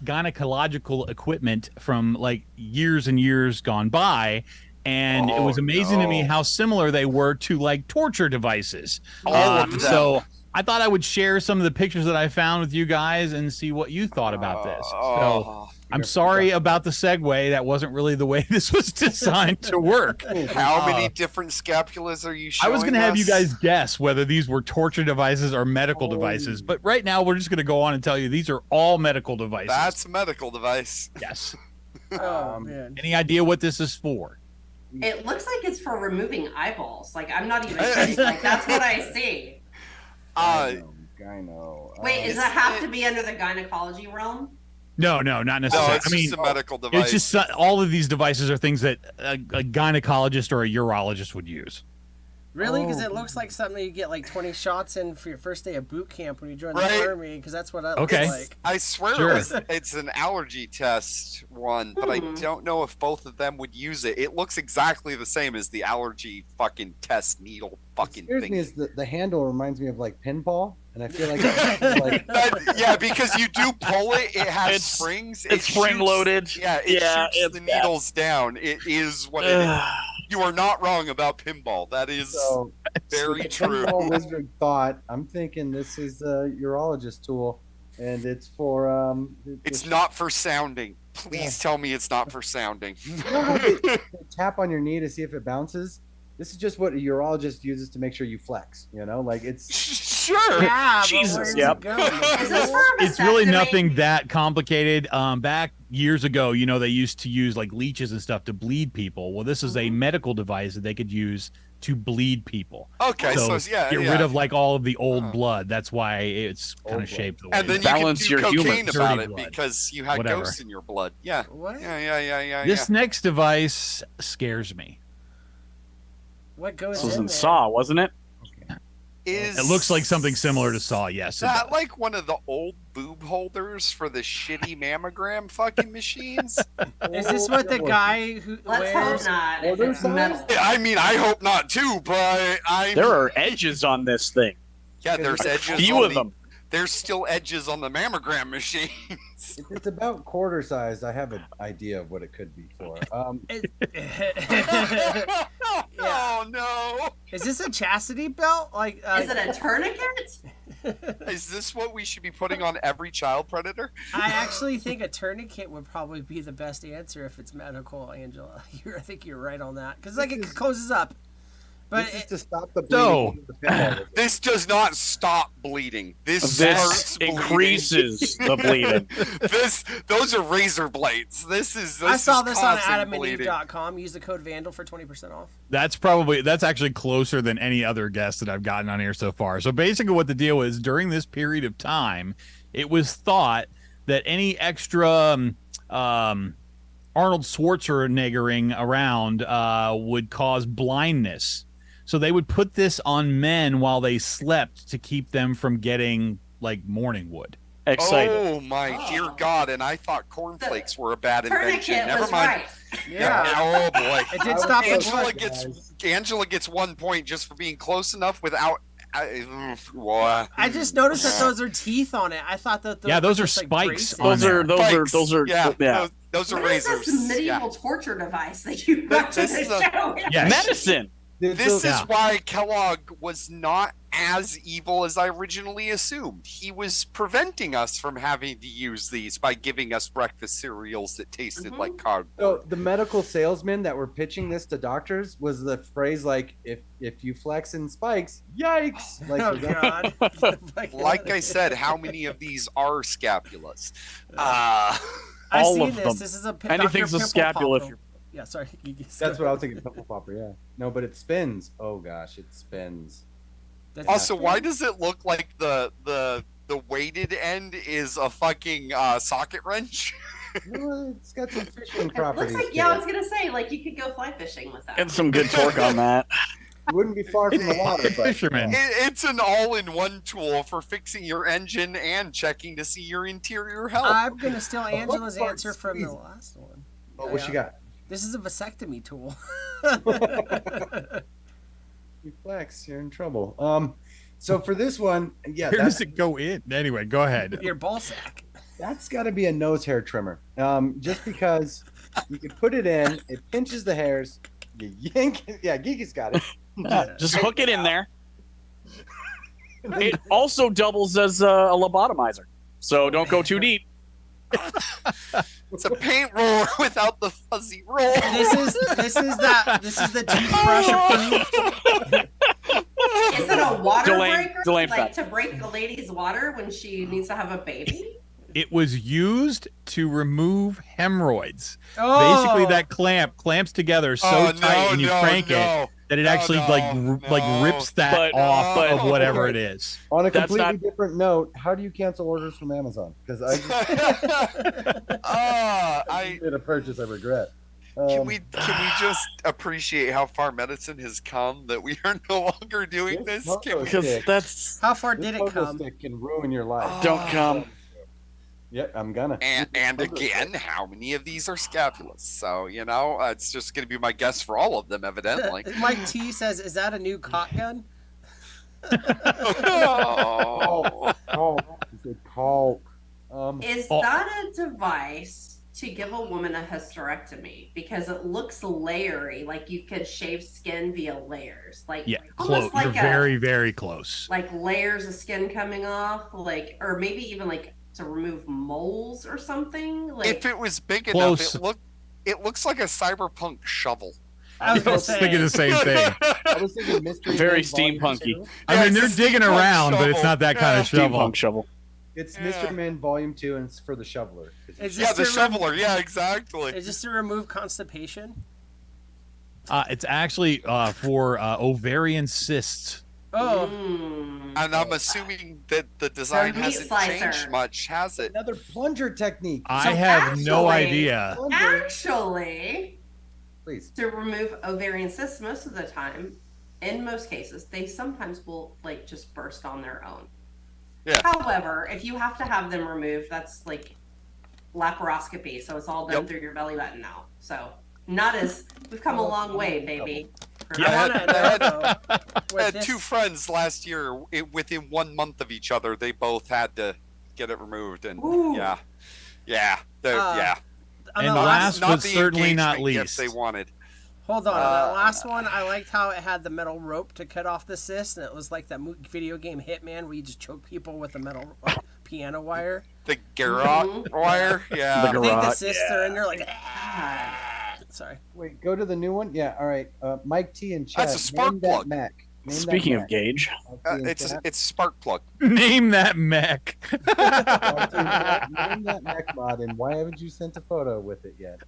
gynecological equipment from like years and years gone by, and it was amazing to me how similar they were to like torture devices. So I thought I would share some of the pictures that I found with you guys and see what you thought about this. So I'm sorry about the segue. That wasn't really the way this was designed to work. How many different scapulas are you showing I was going to have us? you guys guess whether these were torture devices or medical devices, but right now we're just going to go on and tell you these are all medical devices. That's a medical device. Yes. Oh, man. Any idea what this is for? It looks like it's for removing eyeballs. Like I'm not even kidding. Like that's what I see. Gyno. Wait, does that have to be under the gynecology realm? No, not necessarily. No, it's just a medical device. It's just all of these devices are things that a gynecologist or a urologist would use. Really? Because it looks like something you get like 20 shots in for your first day of boot camp when you join the army, because that's what that looks like. I swear it's an allergy test one, but I don't know if both of them would use it. It looks exactly the same as the allergy fucking test needle fucking thing. Is the handle reminds me of like pinball, and I feel like, yeah, because you do pull it. It has springs. It's spring loaded. Yeah, it shoots the needles down. It is what it is. You are not wrong about pinball. That is very true. Pinball wizard thought. I'm thinking this is a urologist tool, and it's for It's not for sounding. Please tell me it's not for sounding. You know how they tap on your knee to see if it bounces? This is just what a urologist uses to make sure you flex. You know, like it's sure. Yeah, Jesus. It's really nothing that complicated. Back years ago, you know, they used to use like leeches and stuff to bleed people. Well, this is a medical device that they could use to bleed people. Okay, so get rid of like all of the old blood. That's why it's kind of shaped the way. And then balance you can do your cocaine humor. about Dirty it blood. because you had Whatever. ghosts in your blood. Yeah. What? Yeah. This next device scares me. What goes This was in in there? Saw, wasn't it? Is It looks like something similar to Saw. Yes. Is that like one of the old boob holders for the shitty mammogram fucking machines? Is this what the guy who Let's wears? hope not. Well, If there's it's metal. I mean, I hope not too, but There are edges on this thing. there's edges. Few on of them. there's still edges on the mammogram machines. It's about quarter size. I have an idea of what it could be for. Oh no! Is this a chastity belt? Like, Is it a tourniquet? Is this what we should be putting on every child predator? I actually think a tourniquet would probably be the best answer if it's medical, Angela. I think you're right on that because like it closes up. But this is to stop the bleeding. This does not stop bleeding. This starts increases the bleeding. Those are razor blades. I saw this on adamandeve.com. Use the code Vandal for 20% off. That's actually closer than any other guest that I've gotten on here so far. So basically what the deal is, during this period of time, it was thought that any extra Arnold Schwarzeneggering around would cause blindness. So they would put this on men while they slept to keep them from getting like morning wood. Excited. Oh my dear God! And I thought cornflakes were a bad invention. Never was mind. right. Yeah. Oh boy! It did stop the Angela gets 1 point just for being close enough without. I just noticed that those are teeth on it. I thought that those are just, like, spikes. braces. Those are those are What is razors. this medieval torture device that you got to This is the show? Yes. medicine. This is why Kellogg was not as evil as I originally assumed. He was preventing us from having to use these by giving us breakfast cereals that tasted like cardboard. So the medical salesmen that were pitching this to doctors was the phrase like, if you flex in spikes, yikes! Like, Oh God! Like I said, how many of these are scapulas? I've all seen of this. them. This is a Anything's a Dr. scapula if Pimple you're- Yeah, sorry. that's what I was thinking. Pimple popper, yeah. No, but it spins. Oh gosh, it spins. That's Also, why does it look like the weighted end is a fucking socket wrench? No, it's got some fishing It looks properties. like, to yeah, I it. was gonna say, like, you could go fly fishing with that. And some good torque on that. It wouldn't be far from the water. But, Fisherman. It's an all-in-one tool for fixing your engine and checking to see your interior health. I'm gonna steal Angela's part answer from the squeeze. last one. Oh, what you got? This is a vasectomy tool. You flex, you're in trouble. So for this one, yeah, Where does it go in? Anyway, go ahead. Your ball sack. that's got to be a nose hair trimmer. Just because you can put it in, it pinches the hairs, you yank it. Yeah, Geekus got it. Just hook it in there. It also doubles as a lobotomizer, so don't go too deep. It's a paint roller without the fuzzy roll. This is the toothbrush approved. Is it a water Delane- breaker? Delane Like fact. to break the lady's water when she needs to have a baby? It was used to remove hemorrhoids. Oh. Basically, that clamps together so tight when you crank it that it actually rips that off of whatever it is. On a That's completely not- different note, how do you cancel orders from Amazon? Because I just did a purchase I regret. Can we just appreciate how far medicine has come that we are no longer doing This this? Can we- Because that's How far This did it pogo come? stick can ruin your life. don't come. Yep, I'm gonna. and again, how many of these are scapulas? So, it's just going to be my guess for all of them, evidently. Mike T says, "Is that a new cock gun?" Oh. Call. Is that a device to give a woman a hysterectomy? Because it looks layery, like you could shave skin via layers. Like Yeah, almost close. You're very, very close. like layers of skin coming off, like, or maybe even like to remove moles or something. Like If it was big Close. enough, it looks like a cyberpunk shovel. I was I gonna was say. thinking the same thing. I was thinking mystery. Very Men Volume steampunky. 2. I mean, they're it's a digging steampunk around, but it's shovel. not that kind of shovel. Steampunk shovel. It's Yeah. Mystery Men Volume 2, and it's for the shoveler. Is Yeah, this the to rem- shoveler. Yeah, exactly. Is this to remove constipation? It's actually for ovarian cysts. Oh, And I'm assuming that the design meat hasn't slicer. changed much, has it? Another plunger technique. I have no actually- idea. Plunger, actually, please. to remove ovarian cysts, most of the time, in most cases, they sometimes will like just burst on their own. Yeah. However, if you have to have them removed, that's like laparoscopy, so it's all done Yep. through your belly button now. So not as we've come a long way, baby. I want to know, though, I with had this- two friends last year. Within 1 month of each other, they both had to get it removed, and Ooh. yeah, on And the last not but the certainly not engagement gift least, they wanted. Hold on, on that last one, I liked how it had the metal rope to cut off the cyst, and it was like that video game Hitman where you just choke people with a metal piano wire. The garrote wire, yeah. The I think the garrote, cysts are in there like. Sorry. Wait, go to the new one. Yeah, all right. Mike T in chat. That's a spark name plug. That Mac. Name Speaking that of Mac. Gage, Mike T in It's chat. a spark plug. name that mech. Mike T in chat, name that Mac mod, and why haven't you sent a photo with it yet?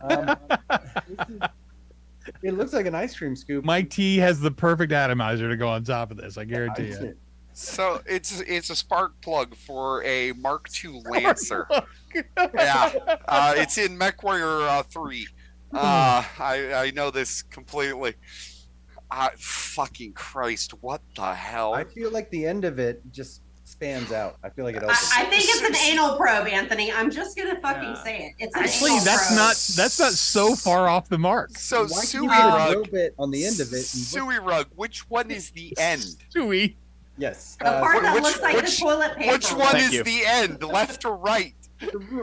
It looks like an ice cream scoop. Mike T has the perfect atomizer to go on top of this. I guarantee you. So it's a spark plug for a Mark II Lancer. Yeah, it's in MechWarrior 3. I know this completely. Fucking Christ! What the hell? I feel like the end of it just spans out. I feel like it opens. I think it's an anal probe, Anthony. I'm just gonna fucking Yeah. say it. It's an Actually, anal that's probe. not so far off the mark. So Why can't Suey you put a Rug, little bit on the end of it? And Suey Rug. Which one is the end? Suey. yes. The part that which- looks like which- the toilet paper. Which one Thank is you. the end? Left or right?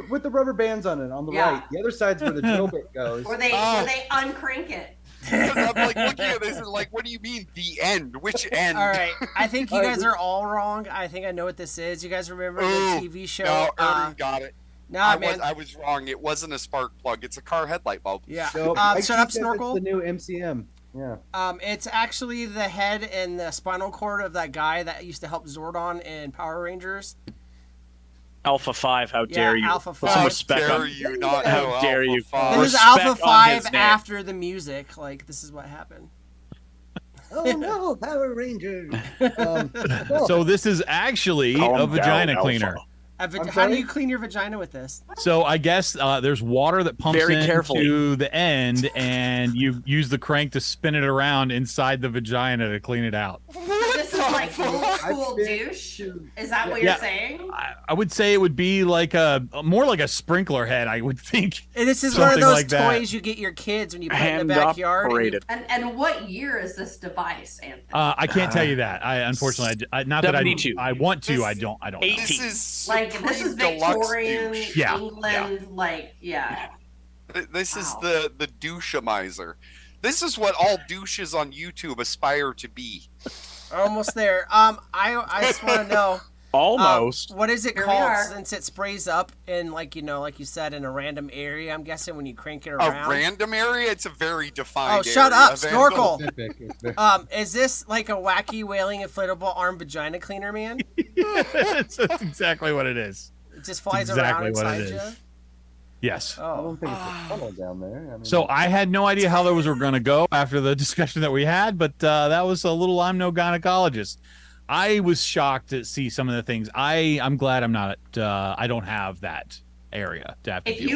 With the rubber bands on it on the Yeah. right. The other side's where the drill bit goes. Where they Ah. uncrank it. 'Cause I'm like looking at this and like, what do you mean the end? Which end? All right, I think you All right, guys are all wrong. I think I know what this is. You guys remember Ooh, the TV show? No, Ernie got it. Nah, man. I was wrong. It wasn't a spark plug. It's a car headlight bulb. Yeah. So, Mike Shut T up, says Snorkel. It's the new MCM. Yeah. It's actually the head and the spinal cord of that guy that used to help Zordon in Power Rangers. Alpha 5, how dare you? Alpha Put some 5. respect Dare on. you not How know dare Alpha you. 5? This is Respect Alpha on 5 his name. after the music. Like, this is what happened. Oh no, Power Rangers. So this is actually Calm a vagina down, cleaner. Alpha. I'm How do sorry? you clean your vagina with this? So I guess there's water that pumps Very into carefully. the end, and you use the crank to spin it around inside the vagina to clean it out. This is like old school I've been douche. to- Is that what Yeah. you're saying? I would say it would be like more like a sprinkler head, I would think. And this is one of Something those like that. toys you get your kids when you put in Hand the backyard. and you- operated. And what year is this device, Anthony? I can't tell you that. I unfortunately, not that 72. I want to. This- I don't know. This is Like this is Supreme Deluxe Victorian douche. Yeah, England, like yeah. This is Wow. the douchemizer. This is what all douches on YouTube aspire to be. Almost there. I just want to know. Almost. What is it Here we called are. since it sprays up in like you said in a random area? I'm guessing when you crank it A around. random area? It's a very defined Oh, shut area, up, Vandal. Snorkel. Specific. It's very- Is this like a wacky wailing inflatable arm vagina cleaner, man? That's exactly what it is. It just flies exactly around what it inside is. you. Yes. I Oh, don't think it's a funnel down there. I mean, So I had no idea how those were going to go after the discussion that we had, but that was a little. I'm no gynecologist. I was shocked to see some of the things. I'm glad I'm not. I don't have that area to have to If deal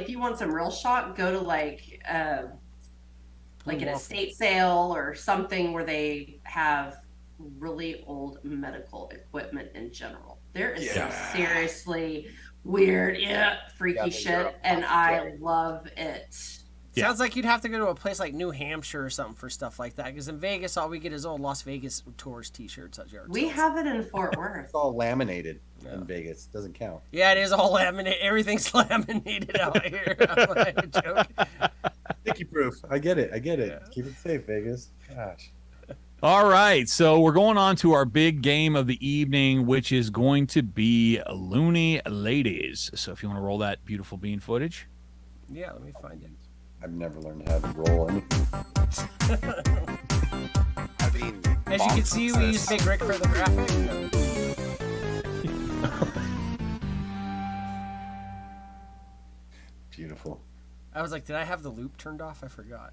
you want some real shock, go to like an estate sale or something where they have really old medical equipment in general. There is some seriously weird, freaky Yeah, but you're shit, a and I apothecary. love it. Yeah. Sounds like you'd have to go to a place like New Hampshire or something for stuff like that. Because in Vegas, all we get is old Las Vegas tourist T-shirts at yard We sales. have it in Fort Worth. it's all laminated Yeah. in Vegas. Doesn't count. Yeah, it is all laminated. Everything's laminated out here. I'm like, joke. Sticky proof. I get it. Keep it safe, Vegas. Gosh. All right, so we're going on to our big game of the evening, which is going to be Looney Ladies. So if you want to roll that beautiful bean footage. Yeah, let me find it. I've never learned how to roll anything. I mean, As you can see, we use Big Rick for the graphic. Beautiful. I was like, did I have the loop turned off? I forgot.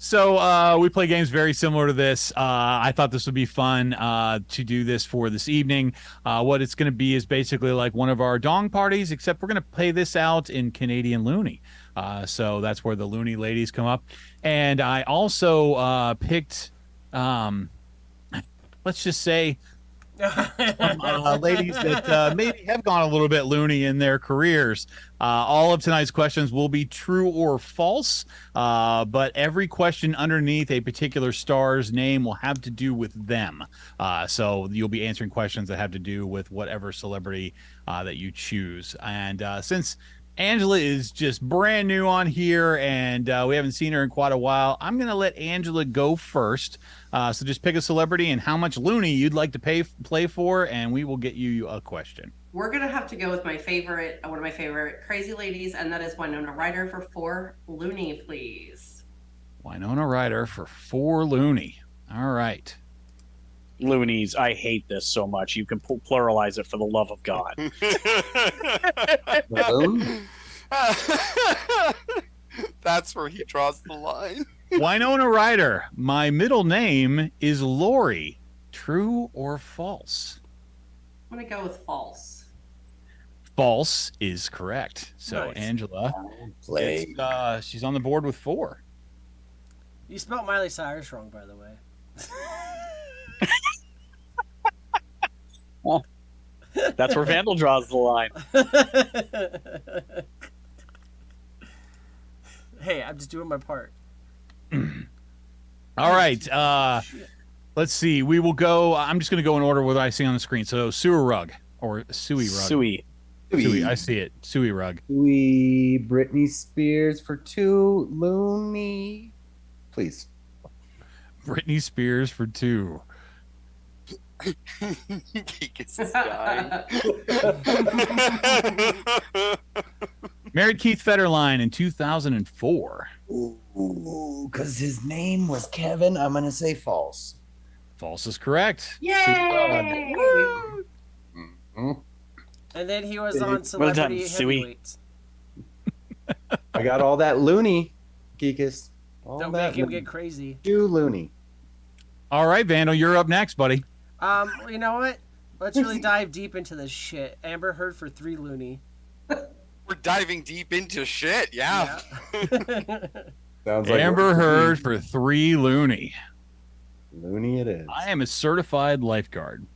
So we play games very similar to this. I thought this would be fun to do this for this evening. What it's going to be is basically like one of our dong parties, except we're going to play this out in Canadian Looney. So that's where the Looney Ladies come up. And I also picked, let's just say, Ladies that maybe have gone a little bit loony in their careers. All of tonight's questions will be true or false, but every question underneath a particular star's name will have to do with them. So you'll be answering questions that have to do with whatever celebrity that you choose. And since Angela is just brand new on here and we haven't seen her in quite a while, I'm going to let Angela go first. So just pick a celebrity and how much loony you'd like to play for, and we will get you a question. We're gonna have to go with one of my favorite crazy ladies, and that is Winona Ryder for 4 loony, please. Winona Ryder for 4 loony. All right. Loonies. I hate this so much. You can pluralize it for the love of God. That's where he draws the line. Winona Ryder. My middle name is Lori. True or false? I'm gonna go with false. False is correct. So Nice. Angela, Play. she's on the board with 4. You spelled Miley Cyrus wrong, by the way. That's where Vandal draws the line. Hey, I'm just doing my part. All right. Let's see. We will go. I'm just going to go in order with what I see on the screen. So sewer rug or suey rug. Suey. Suey. I see it. Suey rug. Suey, Britney Spears for 2 loony. Please. Britney Spears for 2. Geekus is dying. Married Keith Federline in 2004. Ooh, because his name was Kevin. I'm going to say false. False is correct. Yay! Mm-hmm. And then he was on Well done, Celebrity Suey. Heavyweights. I got all that loony, Geekus. All Don't that make him loony. get crazy. 2 loony. All right, Vandal, you're up next, buddy. You know what? Let's really dive deep into this shit. Amber Heard for 3 loony. We're diving deep into shit. Yeah. Sounds like Amber Heard for 3 loony. loony it is. I am a certified lifeguard.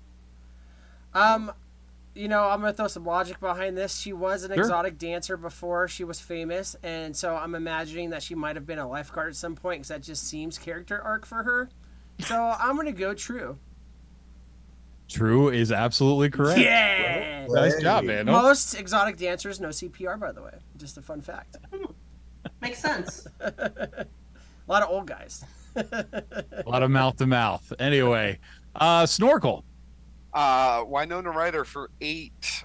You know, I'm gonna throw some logic behind this. She was an Sure. exotic dancer before she was famous, and so I'm imagining that she might have been a lifeguard at some point because that just seems character arc for her. So I'm gonna go true. True is absolutely correct. Yeah. Nice job, Vandal. Most exotic dancers know CPR, by the way. Just a fun fact. Makes sense. A lot of old guys. A lot of mouth to mouth. Anyway, snorkel. Winona Ryder for 8.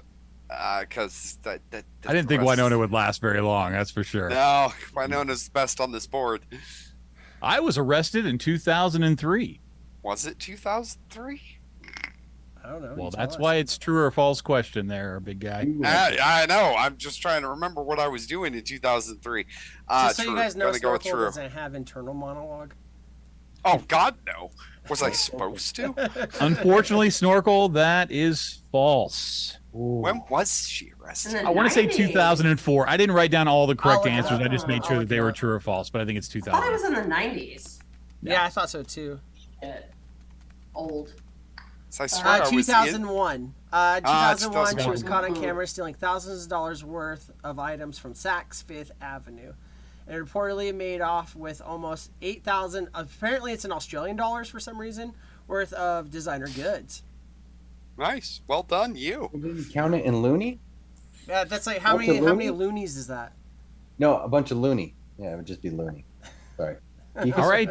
Because I didn't think Winona would last very long. That's for sure. No, Winona's best on this board. I was arrested in 2003. Was it 2003? I don't know. Well, You tell that's us. why it's true or false question there, big guy. I know. I'm just trying to remember what I was doing in 2003. Just so true. you guys know, Gonna go with Snorkel true. doesn't have internal monologue. Oh God, no. Was I supposed to? Unfortunately, snorkel, that is false. When was she arrested? In the I want to say 90s. 2004. I didn't write down all the correct I'll look it answers. up. I just made sure I'll that they look it were up. true or false, but I think it's I thought it 2000. was in the 90s. Yeah, I thought so too. Shit. Old. So I swear I was in. 2001. 2001, she was 2001. caught on camera stealing thousands of dollars worth of items from Saks Fifth Avenue. And reportedly made off with almost 8,000, apparently it's in Australian dollars for some reason, worth of designer goods. Nice. Well done, you. Did you count it in loony? Yeah, that's like, how What's many a how many loony? loonies is that? No, a bunch of loony. Yeah, it would just be loony. Sorry. All right,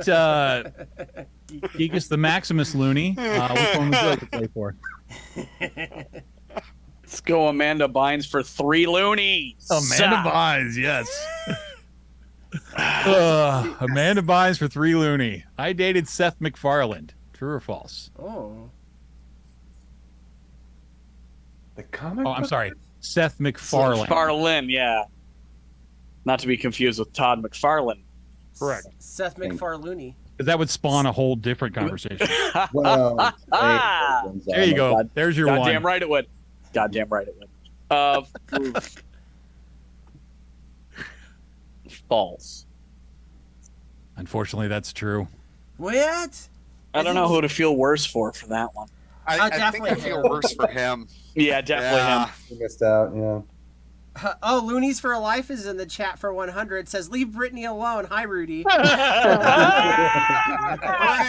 Geekus the Maximus Looney. Which one would you like to play for? Let's go Amanda Bynes for 3 loonies. Amanda Bynes, yes. Amanda Bynes for 3 loony. I dated Seth MacFarlane. True or false? Oh. The comic. Oh, I'm book? sorry. Seth MacFarlane. McFarlane, yeah. Not to be confused with Todd McFarlane. Correct. Seth MacFarlane. That would spawn a whole different conversation. Well, There you go. God- There's your Goddamn one. right it would. Goddamn right it would. False. Unfortunately, that's true. What? I don't know who to feel worse for that one. I think definitely I feel him. worse for him. Yeah, definitely him. You missed out. Yeah. Oh, Loonies for Life is in the chat for 100. Says, leave Brittany alone. Hi, Rudy. Already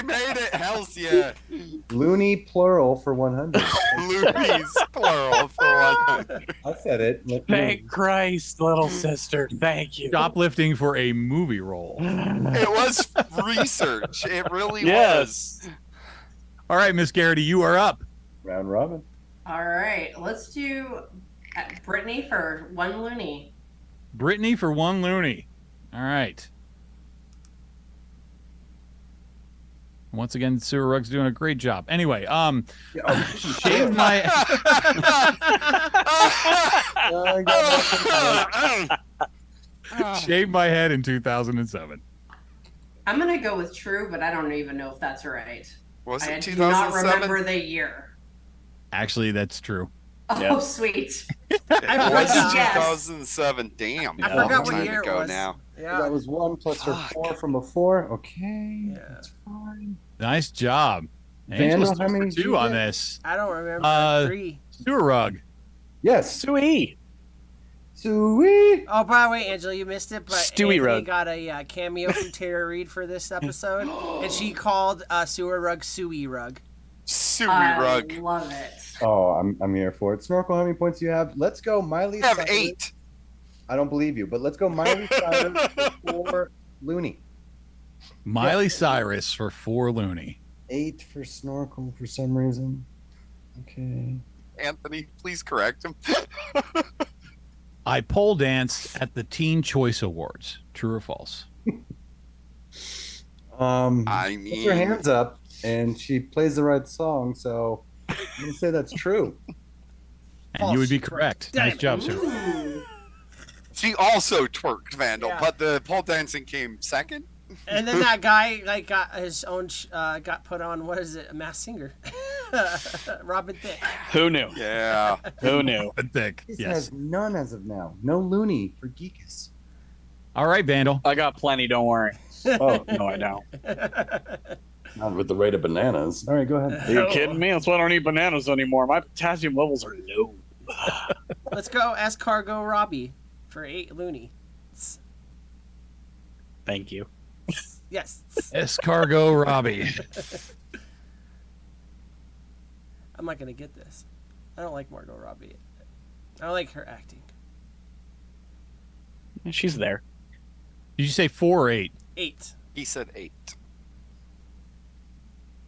made it. Hells yeah. Looney plural for 100. Loonies plural for 100. I said it. Thank Christ, little sister. Thank you. Shoplifting for a movie role. It was research. It really Yes. was. All right, Miss Garrity, you are up. Round robin. All right, let's do Brittany for 1 loony. Brittany for 1 loony. All right. Once again, Sewer Rug's doing a great job. Anyway, shave my shave my head in 2007. I'm gonna go with true, but I don't even know if that's right. Was I it do not 2007? remember the year. Actually, that's true. Oh, Yeah. sweet. It I was forgot. Yes. 2007. Damn. I Yeah. forgot what Time year to it go was. now. Yeah. That was 1 plus her Fuck. 4 from before. Okay. Yeah. That's fine. Nice job. Vandal, Angela's how many 2 for did 2 you on get? this. I don't remember. 3. Sewer Rug. Yes. Stewie. Sweet. Oh, by the way, Angela, you missed it, but Stewie Anthony Rug. got a cameo from Tara Reid for this episode, and she called Sewer Rug Suey Rug. Suey I Rug. love it. Oh, I'm here for it. Snorkel, how many points do you have? Let's go, Miley. I have Cyrus. 8. I don't believe you, but let's go, Miley Cyrus for Looney. Miley Cyrus for 4 loony. 8 for Snorkel for some reason. Okay. Anthony, please correct him. I pole danced at the Teen Choice Awards. True or false? I Puts her mean, hands up, and she plays the right song, so I'm gonna say that's true. And you would be correct. Damn Nice it. job, sir. Ooh. she also twerked Vandal, Yeah. but the pole dancing came second. And then that guy got his own got put on, what is it, a Masked Singer. Robin Thicke. Who knew? Yeah. Who knew? Thick. This Yes. has none as of now. No Looney for Geekus. All right, Vandal. I got plenty. Don't worry. Oh, No, I don't. not with the rate of bananas. All right, go ahead. Are you kidding me? That's why I don't eat bananas anymore. My potassium levels are low. Let's go Escargot Robbie for 8 loony. Thank you. Yes. Escargot Robbie. I'm not gonna get this. I don't like Margot Robbie. I don't like her acting. She's there. Did you say 4 or 8? 8. He said 8.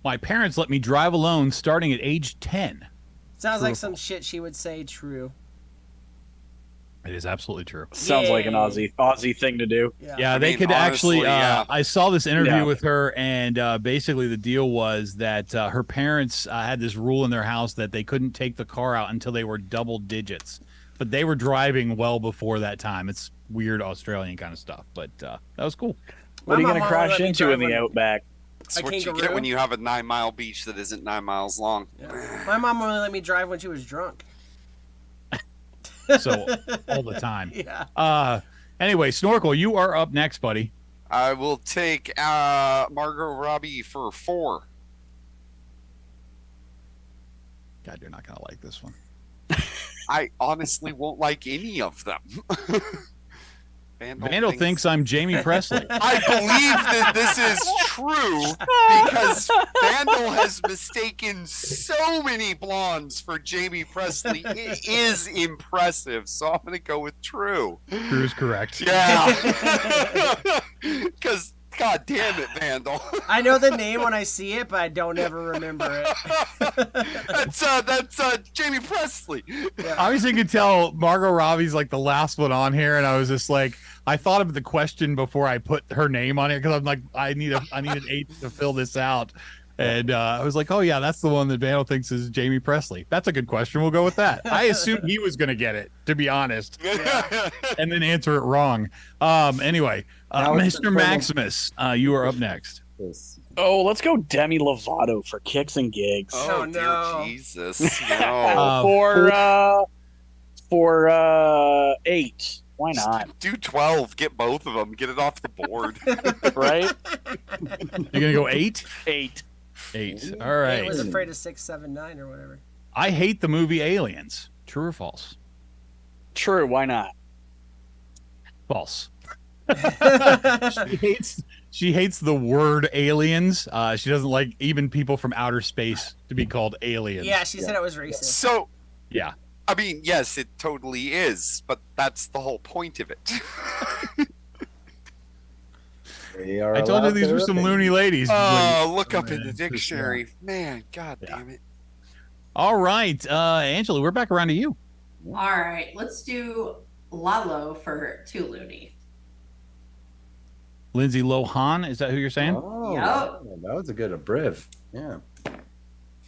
My parents let me drive alone starting at age 10. Sounds True or like some shit she would say true. It is absolutely true. Sounds like an Yay. Aussie thing to do. Yeah, I they mean, could actually. honestly, yeah. I saw this interview Yeah. with her, and basically the deal was that her parents had this rule in their house that they couldn't take the car out until they were double digits. But they were driving well before that time. It's weird Australian kind of stuff, but that was cool. What are you My going to mom won't crash let me into in the drive outback? That's A what you get kangaroo? when you have a 9-mile beach that isn't 9 miles long. Yeah. My mom only let me drive when she was drunk. So all the time. Yeah. Anyway, Snorkel, you are up next, buddy. I will take Margot Robbie for 4. God, you're not gonna like this one. I honestly won't like any of them. Vandal thinks I'm Jamie Presley. I believe that this is true because Vandal has mistaken so many blondes for Jamie Presley. It is impressive, so I'm going to go with true. True is correct. Yeah. Because, god damn it, Vandal. I know the name when I see it, but I don't ever remember it. That's Jamie Presley. Obviously, you could tell Margot Robbie's like the last one on here, and I was just like, I thought of the question before I put her name on it because I'm like, I need an 8 to fill this out, and I was like, oh yeah, that's the one that Vandal thinks is Jamie Presley. That's a good question. We'll go with that. I assumed he was gonna get it, to be honest, and then answer it wrong. Anyway, Now it's Mr. the Maximus, you are up next. This. Oh, let's go Demi Lovato for kicks and gigs. Oh, Oh, dear no. Jesus. No. For 8. Why not? Do 12. Get both of them. Get it off the board. Right? You're gonna go 8. 8. 8. All Eight right. was afraid of 6, 7, 9 or whatever. I hate the movie Aliens. True or false? True. Why not? False. She hates the word aliens. She doesn't like even people from outer space to be called aliens. Yeah, she said it was racist. So, Yeah. I mean, yes, it totally is, but that's the whole point of it. I told you these were some loony ladies. Oh, look up in the dictionary. Man, god damn it. All right, Angela, we're back around to you. All right, let's do Lalo for 2 loony. Lindsay Lohan, is that who you're saying? Oh, Yep. that was a good abriv. Yeah.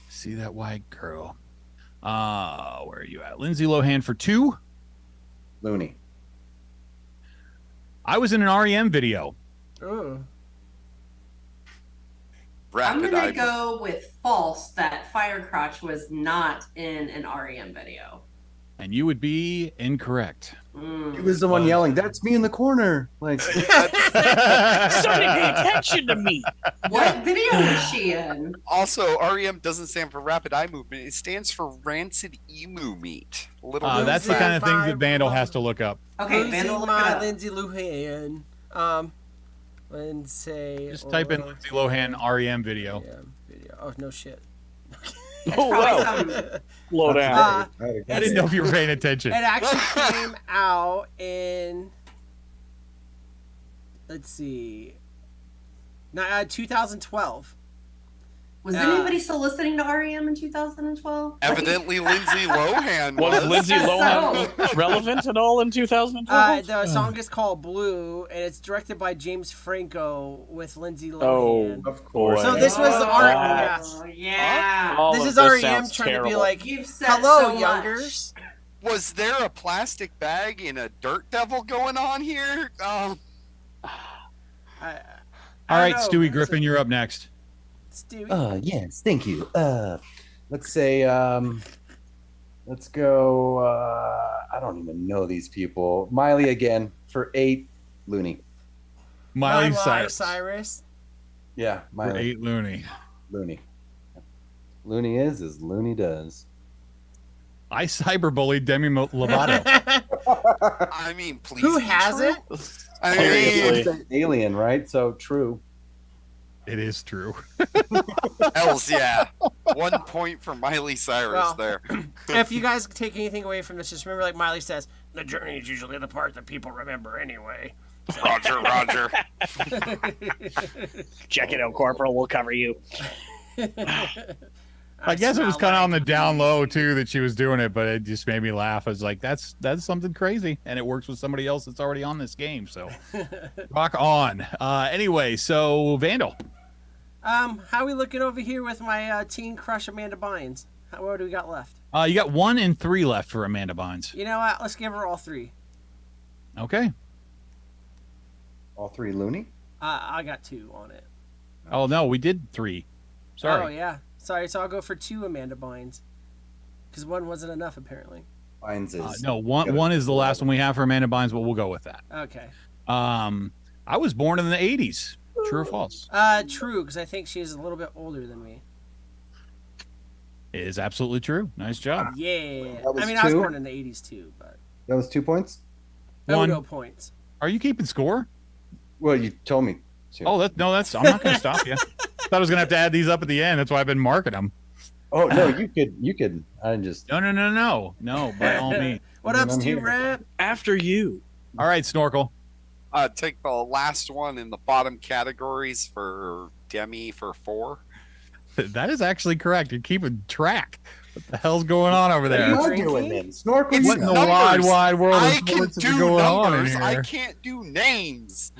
See that white girl. Where are you at? Lindsay Lohan for 2. Looney. I was in an REM video. Ooh. I'm Rapid gonna eye. go with false that Firecrotch was not in an REM video. And you would be incorrect. Mm. He was the one yelling, "That's me in the corner!" Like, Somebody pay attention to me. What video was she in? Also, REM doesn't stand for rapid eye movement. It stands for rancid emu meat. Little known That's the fact. kind of things that Vandal has to look up. Okay, Vandal, look it my up. Lindsay Lohan. Lindsay. Just type in Lindsay Lohan REM video. Video. Oh no shit. It's Oh, probably wow. some- Slow down. I didn't know if you were paying attention. It actually came out in. Let's see. 2012. Was anybody still listening to REM in 2012? Evidently, Lindsay Lohan Was was. Lindsay Lohan relevant at all in 2012? The song is called Blue, and it's directed by James Franco with Lindsay Oh, Lohan. Of course. So this was Oh, yeah. All This of is REM sounds trying to be terrible. like, You've said hello, so much. youngers. Was there a plastic bag in a dirt devil going on here? All right, Stewie Griffin, you're up next. Stewie. Yes, thank you. Let's say, let's go. I don't even know these people. Miley again for 8. Looney. Miley Cyrus. Cyrus Yeah, for Miley. 8 loony. Looney. Looney is as Looney does. I cyberbullied Demi Lovato. I mean, please. Who be hasn't? true. I Seriously. mean, Alien, right? So true. It is true. hells yeah. 1 point for Miley Cyrus Well, there. If you guys take anything away from this, just remember, like Miley says, the journey is usually the part that people remember anyway. Roger, Roger. Check it out, Corporal. We'll cover you. I guess it was kind of on the down low too that she was doing it, but it just made me laugh. I was like, that's something crazy, and it works with somebody else that's already on this game. So, rock on. Anyway, so Vandal. How are we looking over here with my teen crush Amanda Bynes? What do we got left? You got 1 and 3 left for Amanda Bynes. You know what? Let's give her all 3. Okay. All 3 Looney. I got 2 on it. Oh no, we did 3. Sorry. Oh yeah. Sorry. So I'll go for 2 Amanda Bynes. Because 1 wasn't enough apparently. Mine's is No, one is the last one we have for Amanda Bynes, but we'll go with that. Okay. I was born in the 80s. True or false? True, because I think she's a little bit older than me. It is absolutely true. Nice job. Yeah. That was I mean, I was 2? born in the 80s too, but that was 2 points. 1. no points. Are you keeping score? Well, you told me to. Oh, I'm not going to stop you. Thought I was going to have to add these up at the end. That's why I've been marking them. Oh no, you could. I just. No, by all means. What up, I'm Stu here. Rap? After you. All right, Snorkel. Take the last one in the bottom categories for Demi for 4. That is actually correct. You're keeping track. What the hell's going on over What are there? you doing then? Snorkel. It's What in the numbers. wide world of I can sports is do going on in numbers. I here? can't do names.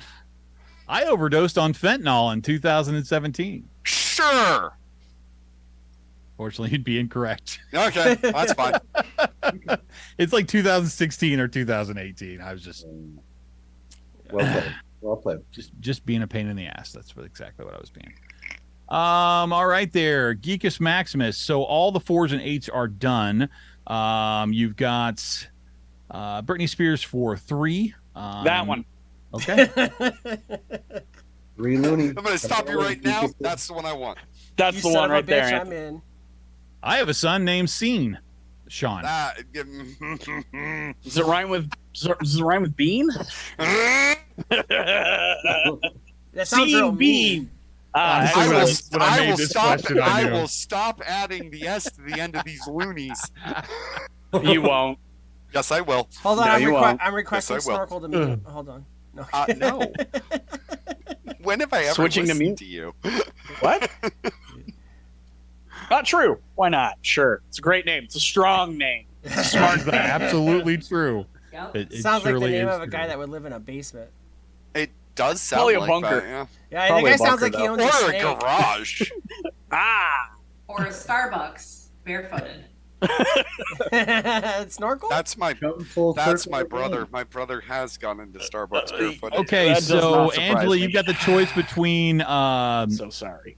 I overdosed on fentanyl in 2017. Sure. Fortunately, you'd be incorrect. Okay, that's fine. It's like 2016 or 2018. I was just Well played. Well played. just being a pain in the ass. That's exactly what I was being. All right there, Geekus Maximus. So all the 4s and 8s are done. You've got Britney Spears for 3. That one. Okay. 3 Looney. I'm going to stop you right now. That's the one I want. That's You the son one of a right there. bitch, I'm Anthony. in. I have a son named Scene. Sean. Does it rhyme with bean? That sounds real Scene mean. bean. Ah, Honestly, that's when I I made will this stop. question, I I knew. will stop adding the S to the end of these loonies. you won't. Yes, I will. Hold on, No, you won't. I'm requesting Yes, I will. Snorkel to mute. Hold on. No. No. When have I ever Switching to listened mute? to you? What? Not true. Why not? Sure. It's a great name. It's a strong name. It's a smart name. Absolutely true. Yep. It Sounds like the surely name is of a guy true. that would live in a basement. It does sound Probably a like bunker. that, yeah. Yeah, Probably the a guy sounds bunker, like he though. owns a Or a snake. garage. Ah. Or a Starbucks barefooted. Snorkel? That's my Come full That's circle my again. brother. My brother has gone into Starbucks barefooted. Okay, That does so not surprise Angela, me. you've got the choice between So sorry.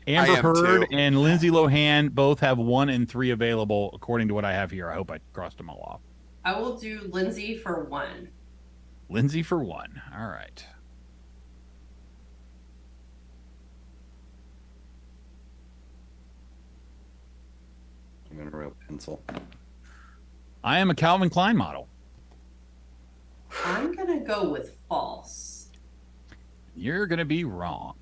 Amber I am Heard too. and Lindsay Lohan. Both have 1 and 3 available, according to what I have here. I hope I crossed them all off. I will do Lindsay for 1. Lindsay for 1. All right. I'm gonna real pencil. I am a Calvin Klein model. I'm gonna go with false. You're going to be wrong.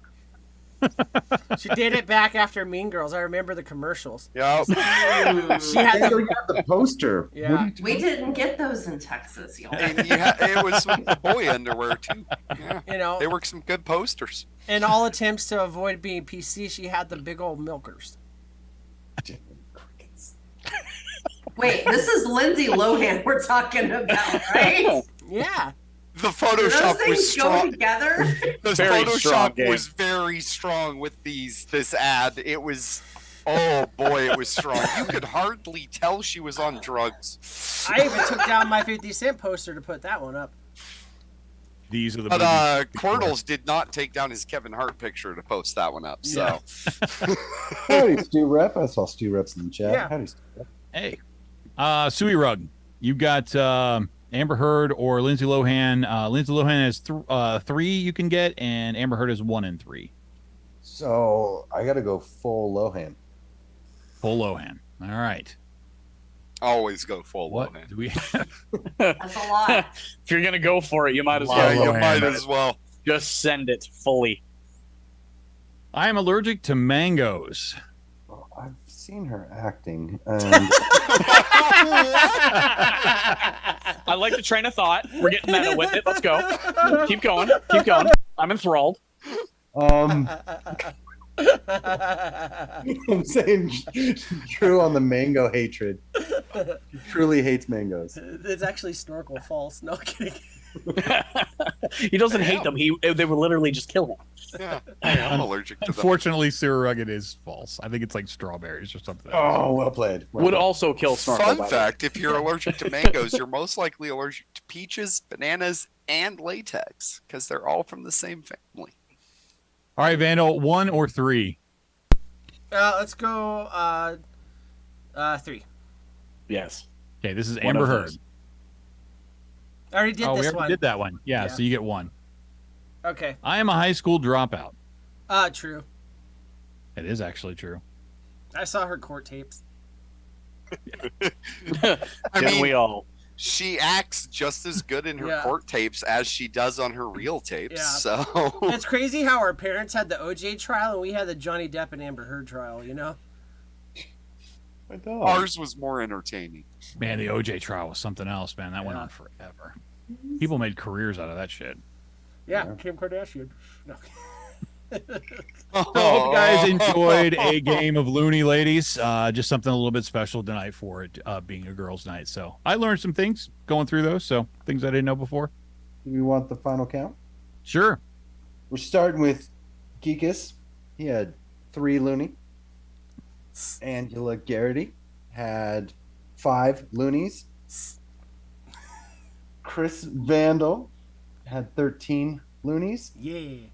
She did it back after Mean Girls. I remember the commercials. Yep. She had Hey, the, we got the poster. Yeah. What are you We didn't get those in Texas, y'all. And it was with the boy underwear too. Yeah. you know, They were some good posters. in all attempts to avoid being PC, she had the big old milkers. Wait, this is Lindsay Lohan we're talking about, right? Yeah. The Do Photoshop those was things go strong. together? The Very strong Photoshop game. was very strong with this ad. It was, oh boy, it was strong. You could hardly tell she was on drugs. I even took down my 50 Cent poster to put that one up. These are the But movies. Cornels did not take down his Kevin Hart picture to post that one up. So Howdy, Stu Rep. I saw Stu Reps in the chat. Yeah. Howdy, Stu Rep. Hey. Suey Rug. You got Amber Heard or Lindsay Lohan. Lindsay Lohan has 3 you can get, and Amber Heard has 1 and 3. So I got to go full Lohan. Full Lohan. All right. always go full What Lohan. do we That's a lot. If you're gonna go for it, you might as Yeah, well. you Lohan. might as well. Just send it fully. I am allergic to mangoes. Well, I've seen her acting, and I like the train of thought. We're getting meta with it. Let's go. Keep going. Keep going. I'm enthralled. I'm saying true on the mango hatred. She truly hates mangoes. It's actually Snorkel false. No kidding. He doesn't hate them. They would literally just kill him. Yeah, I'm allergic to them. Unfortunately, Sir Rugged is false. I think it's like strawberries or something. Oh, well played. Well Would played. also kill Snorkel. Fun by the way. fact, if you're allergic to mangoes, you're most likely allergic to peaches, bananas, and latex because they're all from the same family. All right, Vandal, 1 or 3? Let's go 3. Yes. Okay, this is One Amber of Heard. those. I already did Oh, we this already one. did that one. Yeah, Yeah. so you get 1. Okay. I am a high school dropout. True. It is actually true. I saw her court tapes. I Didn't mean, we all? she acts just as good in her Yeah. court tapes as she does on her real tapes. Yeah. So It's crazy how our parents had the OJ trial and we had the Johnny Depp and Amber Heard trial, you know? My dog. ours was more entertaining. Man, the OJ trial was something else, man. That went Yeah. on forever. People made careers out of that shit. Yeah, Yeah. Kim Kardashian. No. So I hope you guys enjoyed a game of Looney Ladies. Just something a little bit special tonight for it being a girls' night. So I learned some things going through those. So things I didn't know before. Do we want the final count? Sure. We're starting with Geekus. He had 3 loony. Angela Garrity had 5 loonies. Chris Vandal had 13 loonies. Yeah.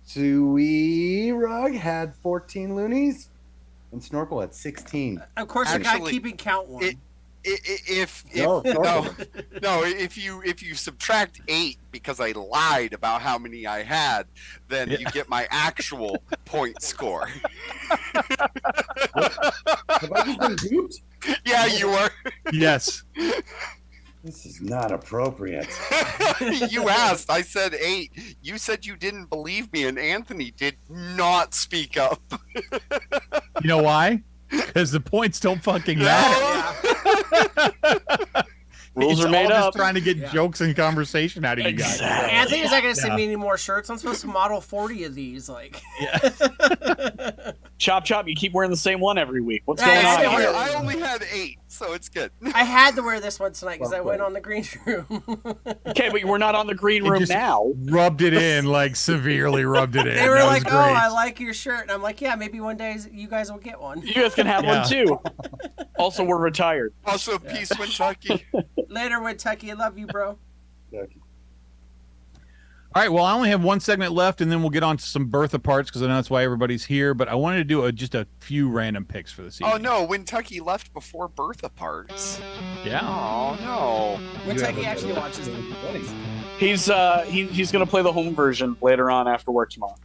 Suey Rug had 14 loonies. And Snorkel had 16. Of course, the guy Actually, keeping count one. if No, no, if you subtract 8 because I lied about how many I had, then you get my actual point score. Have I just been duped? Yeah, you were. Yes. This is not appropriate. You asked. I said 8. You said you didn't believe me, and Anthony did not speak up. You know why? Because the points don't fucking matter. Rules It's are made all just up. trying to get jokes and conversation out of you guys. Exactly. Anthony's not gonna send me any more shirts. I'm supposed to model 40 of these. Like, Chop chop, you keep wearing the same one every week. What's Hey, going on hey, here? I only had 8, so it's good. I had to wear this one tonight because I went on the green room. Okay, but we're not on the green It room just now. Rubbed it in, like severely rubbed it in. They were That like, was "Oh, great. I like your shirt," and I'm like, "Yeah, maybe one day you guys will get one." You guys can have Yeah. one too. Also, we're retired. Also, peace, Kentucky. Later, Kentucky, I love you, bro. All right, well, I only have one segment left, and then we'll get on to some Bertha parts because I know that's why everybody's here. But I wanted to do just a few random picks for this evening. Oh no, Kentucky left before Bertha parts. Yeah. Oh no. Kentucky actually watches them. He's gonna play the home version later on after work tomorrow.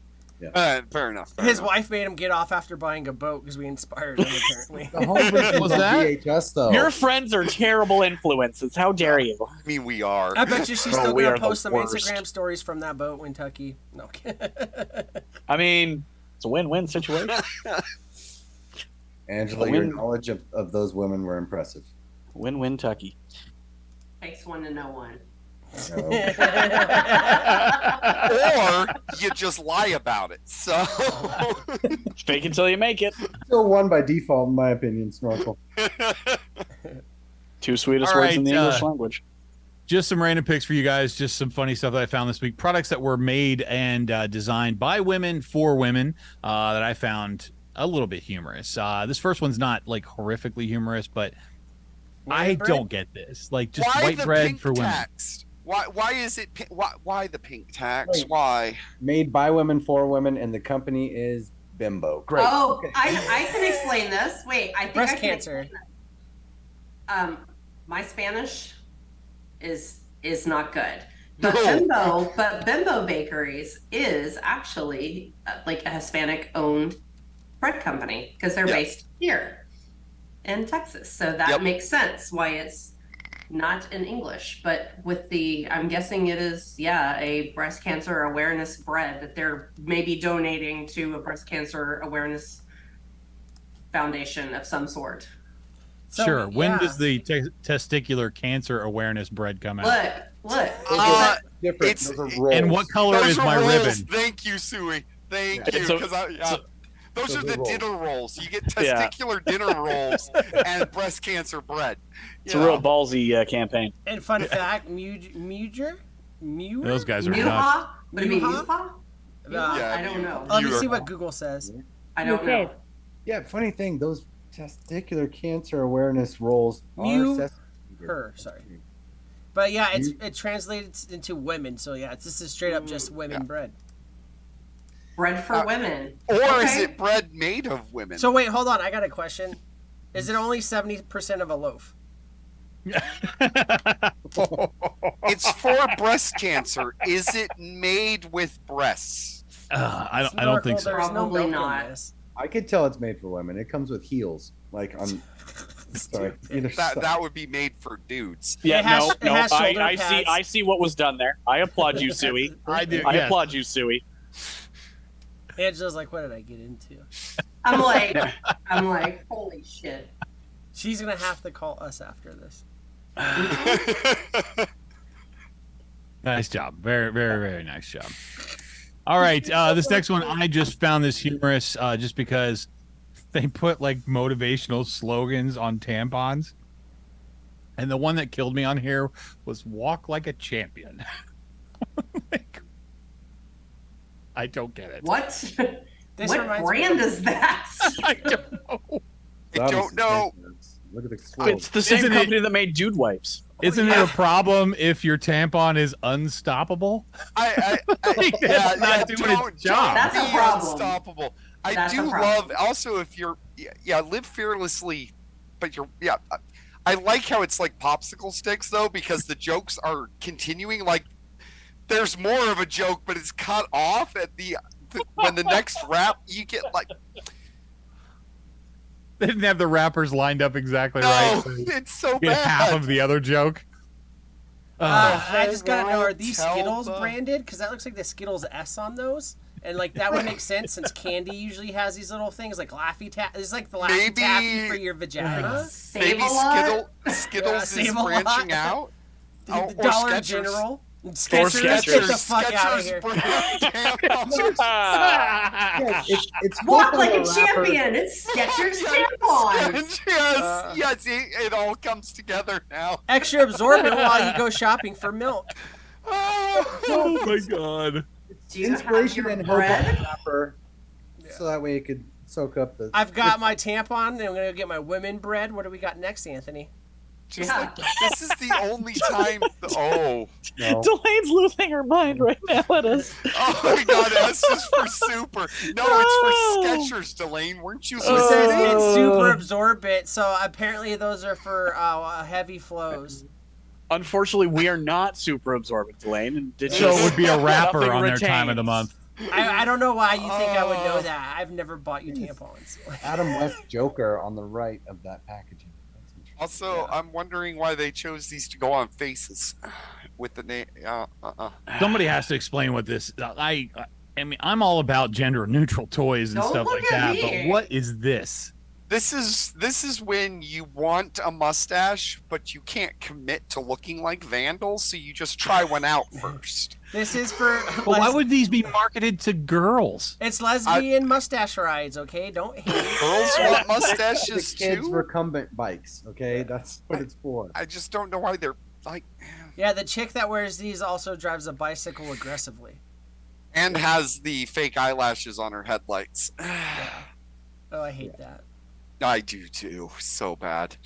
Fair enough. His wife made him get off after buying a boat because we inspired him. Apparently, The home version Was on that? VHS though. Your friends are terrible influences. How dare you? I mean, we are. I bet you she's Oh, still we gonna are the post some worst. Instagram stories from that boat, Kentucky. No. I mean, it's a win-win situation. Angela, your knowledge of those women were impressive. Win-win Tucky. Takes one to know one. So, Or you just lie about it. So Fake until you make it. still won by default, in my opinion, Snorkel. Two sweetest All words in the right, English language. Just some random picks for you guys. Just some funny stuff that I found this week. Products that were made and designed by women for women that I found a little bit humorous. This first one's not like horrifically humorous, but I don't get this. Like just why white the bread pink for women. tax? Why is it? Why the pink tax? Why? Made by women for women, and the company is Bimbo. Great. Oh, Okay. I can explain this. Wait, I think Breast I can cancer. explain this. My Spanish is not good. But Bimbo Bakeries is actually like a Hispanic owned bread company because they're based here in Texas. So that makes sense why it's not in English. But with I'm guessing it is, a breast cancer awareness bread that they're maybe donating to a breast cancer awareness foundation of some sort. So, Sure. When yeah. does the testicular cancer awareness bread come out? Look. Different. it's- Those are rolls. And what color Those is are my rolls. ribbon? Thank you, Suey. Thank Yeah, you. so- 'Cause those so are they're the rolls. dinner rolls. You get Yeah. testicular dinner rolls and breast cancer bread. It's a real ballsy campaign. And fun fact, Muger? Those guys are nuts. Muha? Would it be Muha? Muha? Yeah, I don't know. Let me You see are- what Google says. I don't know. Yeah, funny thing, those testicular cancer awareness rolls Mu- are Her, sorry. But yeah, it translates into women. So yeah, this is straight up just women bread. Bread for women. Or is Okay. it bread made of women? So wait, hold on. I got a question. Is it only 70% of a loaf? It's for breast cancer. Is it made with breasts? I don't think so. There's no Probably milk in not. this. I could tell it's made for women. It comes with heels, like on. Sorry, either That side. that would be made for dudes. Yeah, It has- no. it has shoulder I see. pads. I see what was done there. I applaud you, Suey. I do. I yes. applaud you, Suey. Angela's like, what did I get into? I'm like, holy shit. She's gonna have to call us after this. Nice job. Very, very, very nice job. All right. This next one, I just found this humorous just because they put like motivational slogans on tampons. And the one that killed me on here was walk like a champion. Like, I don't get it. What? This What reminds brand me. is that? I don't know. I don't know. Look at the slogan. It's the same Isn't it- company that made Dude Wipes. Isn't it a problem if your tampon is unstoppable? Like, that's not doing its job. That's a be problem. Unstoppable. I That's a do problem. love also if you're live fearlessly, but you're I like how it's like popsicle sticks though, because the jokes are continuing. Like there's more of a joke, but it's cut off at when the next rap you get like. They didn't have the rappers lined up exactly No, right. So it's so get bad. half of the other joke. I just gotta know, are these Tell Skittles the- branded? Because that looks like the Skittles S on those. And like that would make sense since candy usually has these little things like Laffy Taffy. It's like the Laffy Maybe- Taffy for your vagina. Save Maybe a lot. Skittles is Save a lot. branching out. The or Dollar Skechers. General. Or Skechers, get the Skechers. fuck out of here. brand tampons. Yes, it's Walk both like of a the rapper- champion. It's Skechers tampons. Yes, it all comes together now. Extra absorbent while you go shopping for milk. Oh my god. Do you have Inspiration your and hope on bread? the wrapper, so that way it could soak up the. I've got my tampon, and I'm gonna get my women bread. What do we got next, Anthony? Just Yeah. like this is the only time. Oh, No. Delaine's losing her mind right now at us. oh my God! S is for super. No, it's for Skechers, Delane. Weren't you? She says listening? it's super absorbent, so apparently those are for heavy flows. Unfortunately, we are not super absorbent, Delane. And did So you- it would be a rapper Nothing on their time of the retains. month. I don't know why you think I would know that. I've never bought you tampons. Adam West Joker on the right of that packaging. That's interesting. Also, I'm wondering why they chose these to go on faces with the name. Somebody has to explain what this. I mean, I'm all about gender neutral toys and Don't stuff look like at that, but me. what is this? This is when you want a mustache, but you can't commit to looking like Vandal, so you just try one out first. This is for. But why would these be marketed to girls? It's lesbian mustache rides, okay? Don't hate. Girls want The mustaches kids' too. recumbent bikes. Okay, that's what it's for. I just don't know why they're like, Yeah, the chick that wears these also drives a bicycle aggressively. and has the fake eyelashes on her headlights. Oh, I hate that. I do too, so bad.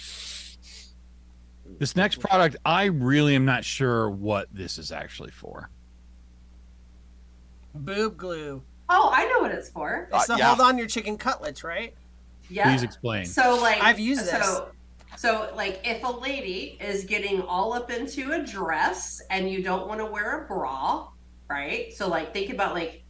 This next product, I really am not sure what this is actually for. Boob glue. Oh, I know what it's for. It's to yeah. hold on your chicken cutlets, right? Yeah. Please explain. So like I've used this. So like if a lady is getting all up into a dress and you don't want to wear a bra, right? So like think about like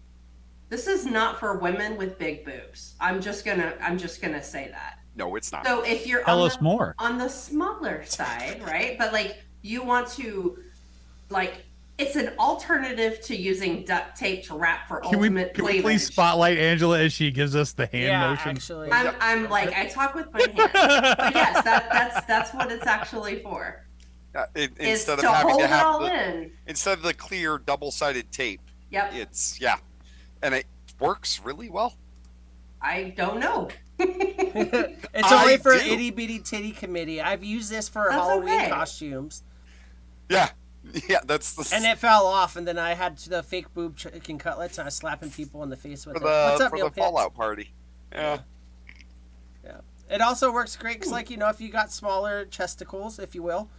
this is not for women with big boobs. I'm just gonna say that. No, it's not. So if you're Tell on us the, more. on the smaller side, right? But like you want to like it's an alternative to using duct tape to wrap for Can we ultimate please cleavage. spotlight Angela as she gives us the hand yeah, motion? actually. I'm like I talk with my hands. But yes, that's what it's actually for. Is Instead of to having hold to it have all the, in. instead of the clear double-sided tape, Yep. it's and it works really well. I don't know. It's I only for do. itty bitty titty committee. I've used this for That's Halloween okay. costumes, Yeah, that's the and it fell off. And then I had the fake boob chicken cutlets, and I was slapping people in the face with for it. What's the up, for Neil the Pitts? Fallout party. Yeah. It also works great because, like, you know, if you got smaller chesticles, if you will,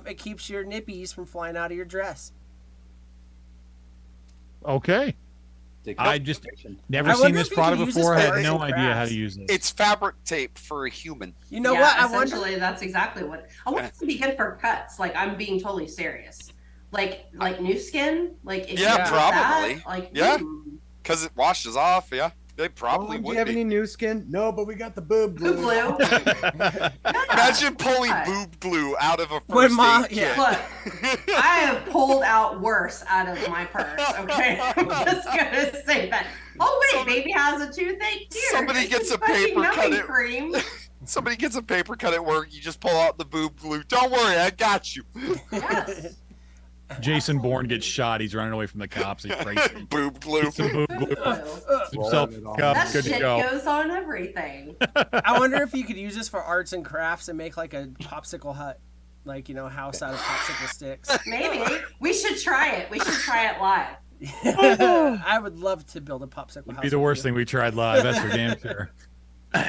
it keeps your nippies from flying out of your dress. Okay. I just never I seen wonder this if you can product use this before. I for had no arts and idea how crafts. to use this. It's fabric tape for a human. You know Yeah, what? I wonder. essentially that's exactly what I want it to be good for cuts. Like I'm being totally serious. Like new skin. Like if Yeah, you put probably. That, like Yeah. ooh. Because it washes off, yeah. They probably Do would you have be. any new skin? No, but we got the boob Boob glue. glue. Yeah. Imagine pulling God. boob glue out of a When first Ma- aid yeah. kit. Look, I have pulled out worse out of my purse. Okay, I'm just gonna say that. Oh wait, Somebody- baby has a toothache here. somebody Here's gets some a fucking paper cut numbing it. cream. Somebody gets a paper cut at work, you just pull out the boob glue. Don't worry, I got you. Yes. Jason Bourne gets shot. He's running away from the cops. He's crazy. Boob glue. Some boob glue. Himself Rolling it on. cup, That good shit to go. goes on everything. I wonder if you could use this for arts and crafts and make like a popsicle hut, like, you know, house out of popsicle sticks. Maybe we should try it. We should try it live. I would love to build a popsicle house. Be the with worst you. thing we tried live. That's for damn sure.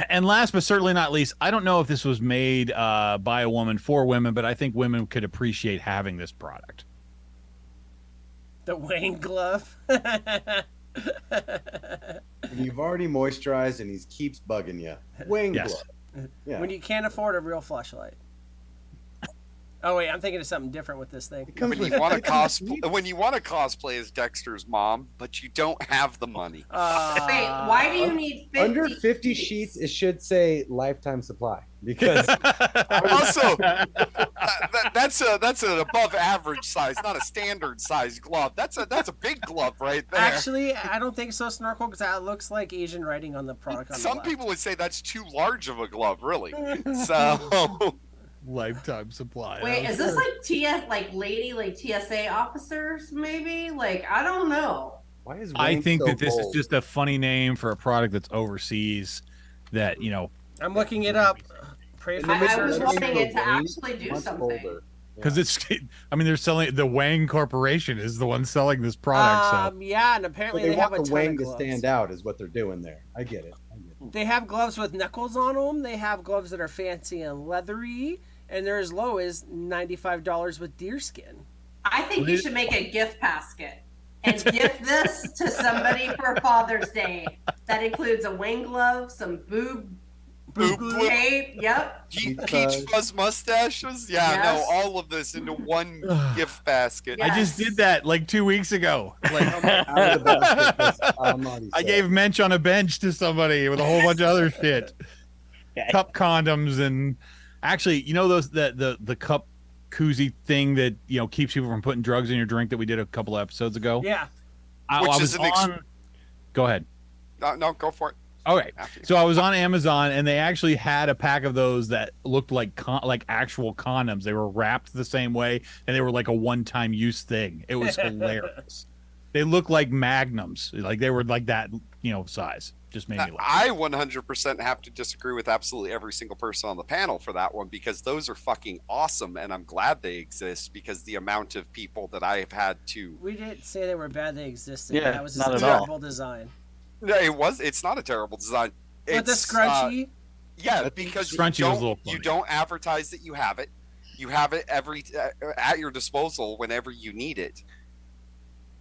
And last but certainly not least, I don't know if this was made by a woman for women, but I think women could appreciate having this product. The Wayne glove. You've already moisturized and he keeps bugging you. Wing Yes. glove. Yeah. When you can't afford a real flashlight. Oh wait, I'm thinking of something different with this thing. comes When with you want to cosplay as Dexter's mom, but you don't have the money. Wait, why do you need 50 under 50 sheets, it should say lifetime supply because Also, that's an above average size, not a standard size glove. That's a big glove right there. Actually, I don't think so, Snorkel, because that looks like Asian writing on the product. On Some the people would say that's too large of a glove, really. So Lifetime supply. Wait, is this like TSA officers maybe? Like, I don't know. why is I Wayne think so that this is bold? just a funny name for a product that's overseas. That I'm looking it up. Pray for And then I was the wanting name it for to Wayne actually do much something. bolder. because it's. I mean, they're selling the Wang Corporation is the one selling this product. Yeah, and But apparently they they have want a the ton Wang of to gloves. stand out, is what they're doing there. I get it. They have gloves with knuckles on them. They have gloves that are fancy and leathery, and they're as low as $95 with deer skin. I think you should make a gift basket and gift this to somebody for Father's Day. That includes a wing glove, some boob glue. tape. Yep. peach fuzz mustaches. Yeah, Yes. no, all of this into one gift basket. Yeah. I just did that like 2 weeks ago. Like Out of the basket, 'cause I'm already I set. gave Mensch on a bench to somebody with a whole bunch of other shit. Cup condoms and actually, those the cup koozie thing that keeps people from putting drugs in your drink that we did a couple episodes ago. Yeah. I Which was is an Go ahead. No, go for it. Okay, After you. so I was on Amazon and they actually had a pack of those that looked like actual condoms. They were wrapped the same way and they were like a one-time use thing. It was hilarious. They looked like magnums, like they were like that, size. Just made me laugh. I 100% have to disagree with absolutely every single person on the panel for that one because those are fucking awesome and I'm glad they exist because the amount of people that I have had to. We didn't say they were bad. They existed. Yeah, That was just not a at all. terrible design. No, it's not a terrible design. But the It's, scrunchie. yeah, because Scrunchie was a little you funny. don't advertise that you have it. You have it at your disposal whenever you need it.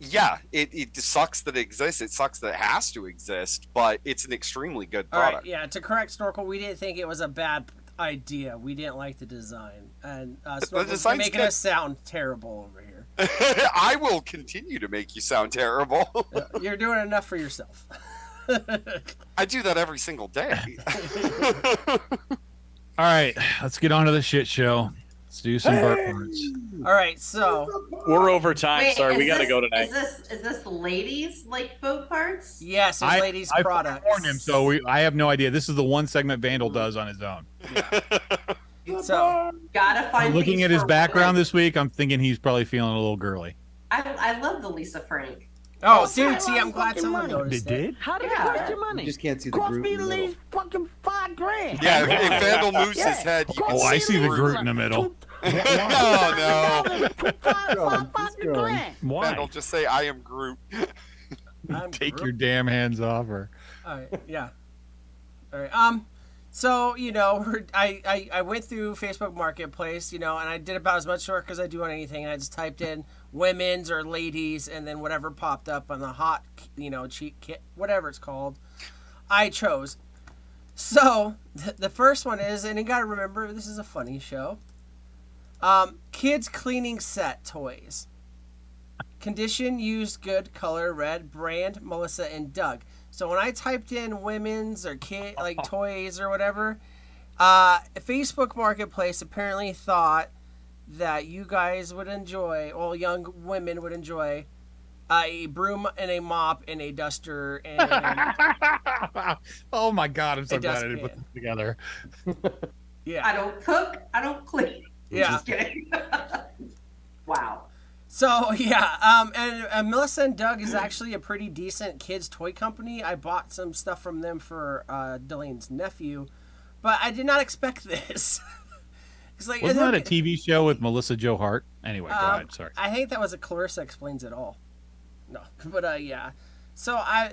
Yeah, it sucks that it exists. It sucks that it has to exist, but it's an extremely good All right, product. yeah. To correct Snorkel, we didn't think it was a bad idea. We didn't like the design, and Snorkel's design's making good. us sound terrible over here. I will continue to make you sound terrible. You're doing enough for yourself. I do that every single day. All right, let's get on to the shit show. Let's do some burp parts. All right, so We're over time. Wait, Sorry, is we got to this- go tonight. Is this ladies like boat parts? yes, it's ladies' I products. warned him, so I have no idea. This is the one segment Vandal does on his own. So Gotta find. Looking things at his for background women. this week, I'm thinking he's probably feeling a little girly. I love the Lisa Frank. Oh, dude, see, I'm glad someone noticed They it. did? How did Yeah. it cost you money? You just can't see the Cost Groot me in at the middle. least fucking $5,000. Yeah, if Vandal moves Yeah. his head, you can Oh, I see the Groot. Groot in the middle. Oh, no. He's growing. Why? Vandal, just say, I am Groot. I'm Take group- your damn hands off her. All right, yeah. All right. So I went through Facebook Marketplace, and I did about as much work as I do on anything. And I just typed in women's or ladies, and then whatever popped up on the hot, cheat kit, whatever it's called, I chose. So the first one is, and you got to remember, this is a funny show. Kids cleaning set toys. Condition, used, good, color, red, brand, Melissa and Doug. So when I typed in women's or kid like toys or whatever, Facebook Marketplace apparently thought that you guys would enjoy, well, young women would enjoy, a broom and a mop and a duster and Oh my god, I'm so It glad does I didn't put pan. this together. yeah. I don't cook. I don't clean. Yeah. Just kidding. Wow. So yeah, and Melissa and Doug is actually a pretty decent kids toy company. I bought some stuff from them for Delane's nephew, but I did not expect this. It's like, Wasn't that a TV show with Melissa Joe Hart? Anyway, go ahead. Sorry. I think that was a Clarissa Explains It All. No, but yeah. So I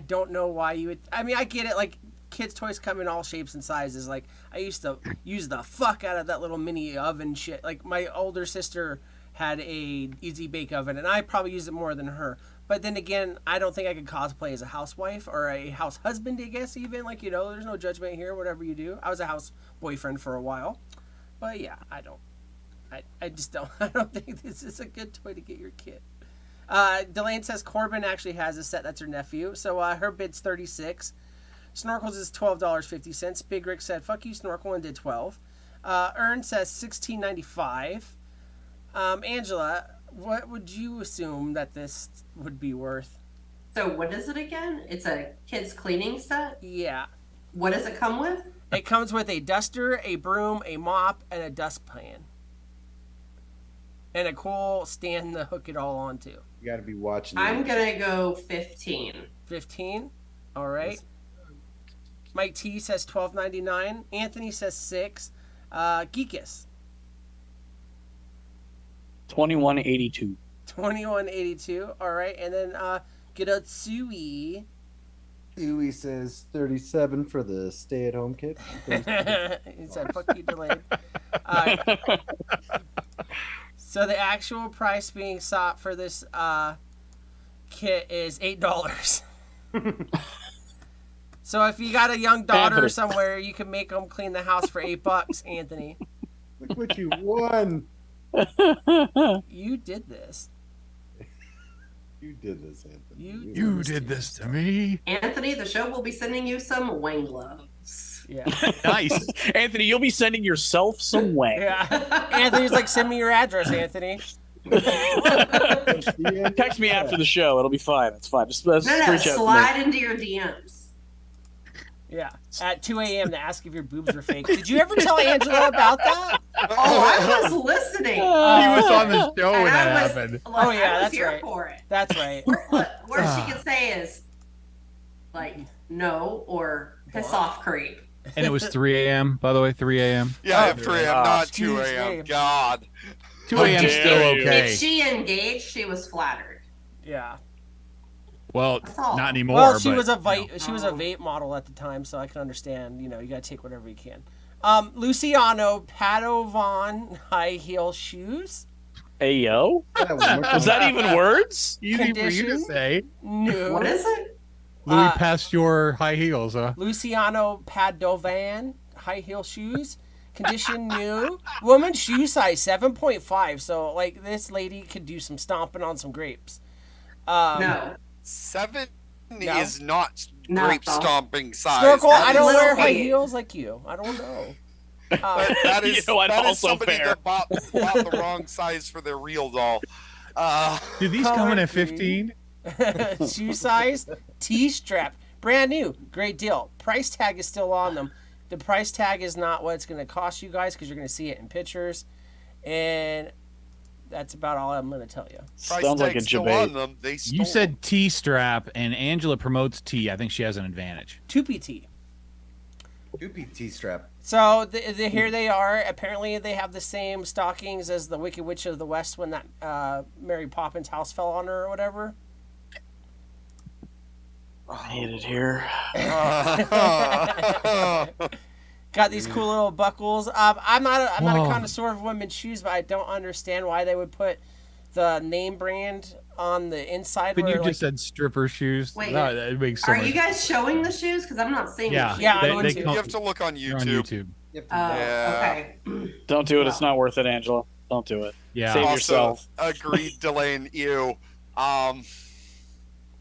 don't know why you would. I mean, I get it. Like, kids' toys come in all shapes and sizes. Like, I used to use the fuck out of that little mini oven shit. Like, my older sister had a easy bake oven, and I probably used it more than her. But then again, I don't think I could cosplay as a housewife or a house husband, I guess, even. Like, there's no judgment here, whatever you do. I was a house boyfriend for a while. But yeah, I just don't. I don't think this is a good toy to get your kid. Delane says Corbin actually has a set. That's her nephew. So her bid's $36. Snorkels is $12.50. Big Rick said, "Fuck you, Snorkel," and did $12. Ern says $16.95. Angela, what would you assume that this would be worth? So what is it again? It's a kids cleaning set? Yeah. What does it come with? It comes with a duster, a broom, a mop, and a dustpan. And a cool stand to hook it all onto. You got to be watching. I'm going to go 15. 15? All right. Mike T says $12.99. Anthony says $6. Geekus. $21.82. $21.82. All right. And then Giratsui. Dewey says 37 for the stay-at-home kid. He said, "Fuck you, delayed." So the actual price being sought for this kit is $8. So if you got a young daughter somewhere, you can make them clean the house for $8, Anthony. Look what you won. You did this. You did this, Anthony. You did this to me. Anthony, the show will be sending you some wang gloves. Yeah. Nice. Anthony, you'll be sending yourself some wang. Yeah. Anthony's like, "Send me your address, Anthony." Text me after the show. It'll be fine. It's fine. Just reach out to me. Slide into your DMs. Yeah, at 2 a.m. to ask if your boobs were fake. Did you ever tell Angela about that? Oh, I was listening. He was on the show when And that I was- happened. Look, Oh, yeah, I was that's here right. for it. That's right. Worst she could say is, like, no or piss off creep. And it was 3 a.m. By the way, 3 a.m. Yeah, Oh, 3 a.m., not 2 excuse a.m. me. God. 2 a.m. dare still you. okay. If she engaged, she was flattered. Yeah. Well, That's all. not anymore. Well, she but, was a you know. she was a vape model at the time, so I can understand. You know, you gotta take whatever you can. Luciano Padovan high heel shoes. Hey, yo. Was that even words? Easy for you to Condition? say. New. What is it? Louis passed your high heels, huh? Luciano Padovan high heel shoes. Condition new. Woman shoe size 7.5. So like this lady could do some stomping on some grapes. No. 7 No. is not No. grape stomping size. Snorkel, That I don't is- wear high Wait. heels like you. I don't know. That is, You know what? that is Also somebody fair. that bought the wrong size for their real doll. Do these come in at 15? Shoe size, T-strap, brand new, great deal. Price tag is still on them. The price tag is not what it's going to cost you guys because you're going to see it in pictures, and that's about all I'm going to tell you. Price Sounds like a tag's still on debate. them. They stole You said T strap, and Angela promotes T. I think she has an advantage. 2PT. 2PT strap. So here they are. Apparently they have the same stockings as the Wicked Witch of the West when that Mary Poppins house fell on her or whatever. I hate it here. Got these cool little buckles. I'm not a Whoa. connoisseur of women's shoes, but I don't understand why they would put the name brand on the inside. But where, you like, just said stripper shoes. Wait, No, that makes so Are much you guys showing the shoes? Because I'm not seeing Yeah. the shoes. Yeah, they, I'm they on come- You have to look on they're on YouTube. YouTube. You have to- Yeah. Okay. Don't do it. It's not worth it, Angela. Don't do it. Yeah. Save Also, yourself. agreed, Delane. You. Oh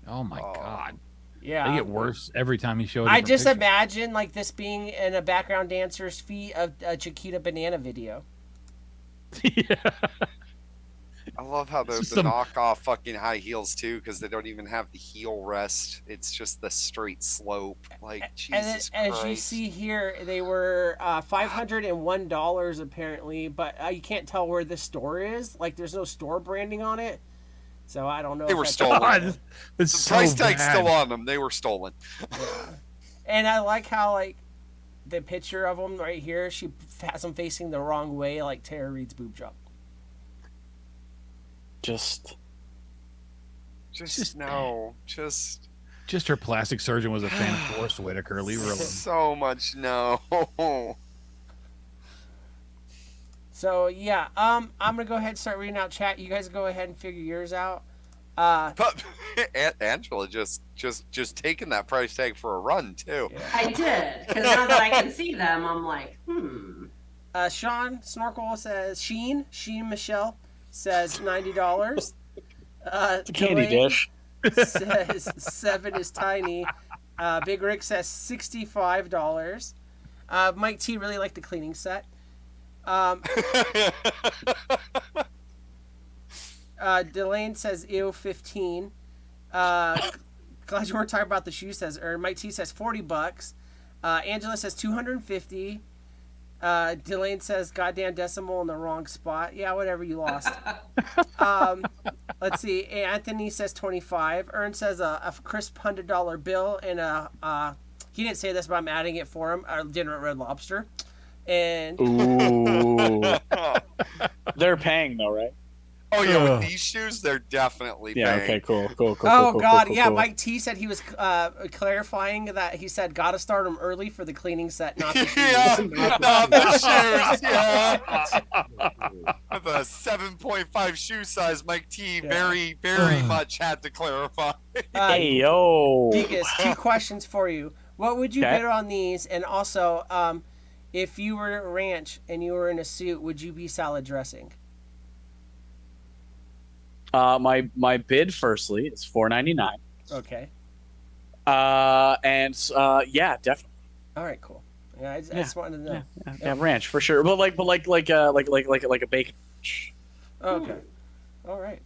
my Oh. god. yeah. They get worse every time you show it. I just imagine like this being in a background dancer's feet of a Chiquita Banana video. Yeah. I love how This the is some- knockoff fucking high heels too, because they don't even have the heel rest. It's just the straight slope. Like And then, Jesus as Christ. you see here, they were $501 apparently, but you can't tell where this store is. Like, there's no store branding on it, so I don't know. They if were that's- stolen. God, The it's price so tag's bad. still on them. They were stolen. And I like how like the picture of them right here. She has them facing the wrong way, like Tara Reid's boob job. Just Just no. Just Just her plastic surgeon was a fan of Forrest Whitaker. Leave her alone. so much no. So yeah, I'm gonna go ahead and start reading out chat. You guys go ahead and figure yours out. But Angela just taking that price tag for a run too. Yeah. I did. Because now that I can see them, I'm like, Sean Snorkel says Sheen Michelle says $90. It's a candy Dwayne dish. says 7 is tiny. Big Rick says $65. Mike T really liked the cleaning set. Delane says ew 15. Glad you weren't talking about the shoe says, or Mike T says $40. Angela says 250. Delane says goddamn decimal in the wrong spot. Yeah, whatever, you lost. Let's see. Anthony says 25. Ern says a crisp $100 bill and he didn't say this, but I'm adding it for him. Dinner at Red Lobster. And Ooh. They're paying though, right? Oh yeah, with these shoes, they're definitely Yeah. paying. Okay. Cool. oh god, cool, yeah. cool. Mike T said he was clarifying that he said gotta start them early for the cleaning set, not the shoes. Yeah, not the shoes. Yeah. With a 7.5 shoe size, Mike T very much had to clarify. Hey yo. Geekus, 2 questions for you. What would you bid on these? And also, if you were at ranch and you were in a suit, would you be salad dressing? My bid firstly is $4.99. Okay. Yeah, definitely. All right, cool. Yeah, I just wanted to know. Yeah, ranch for sure. But like a bacon. Okay. All right.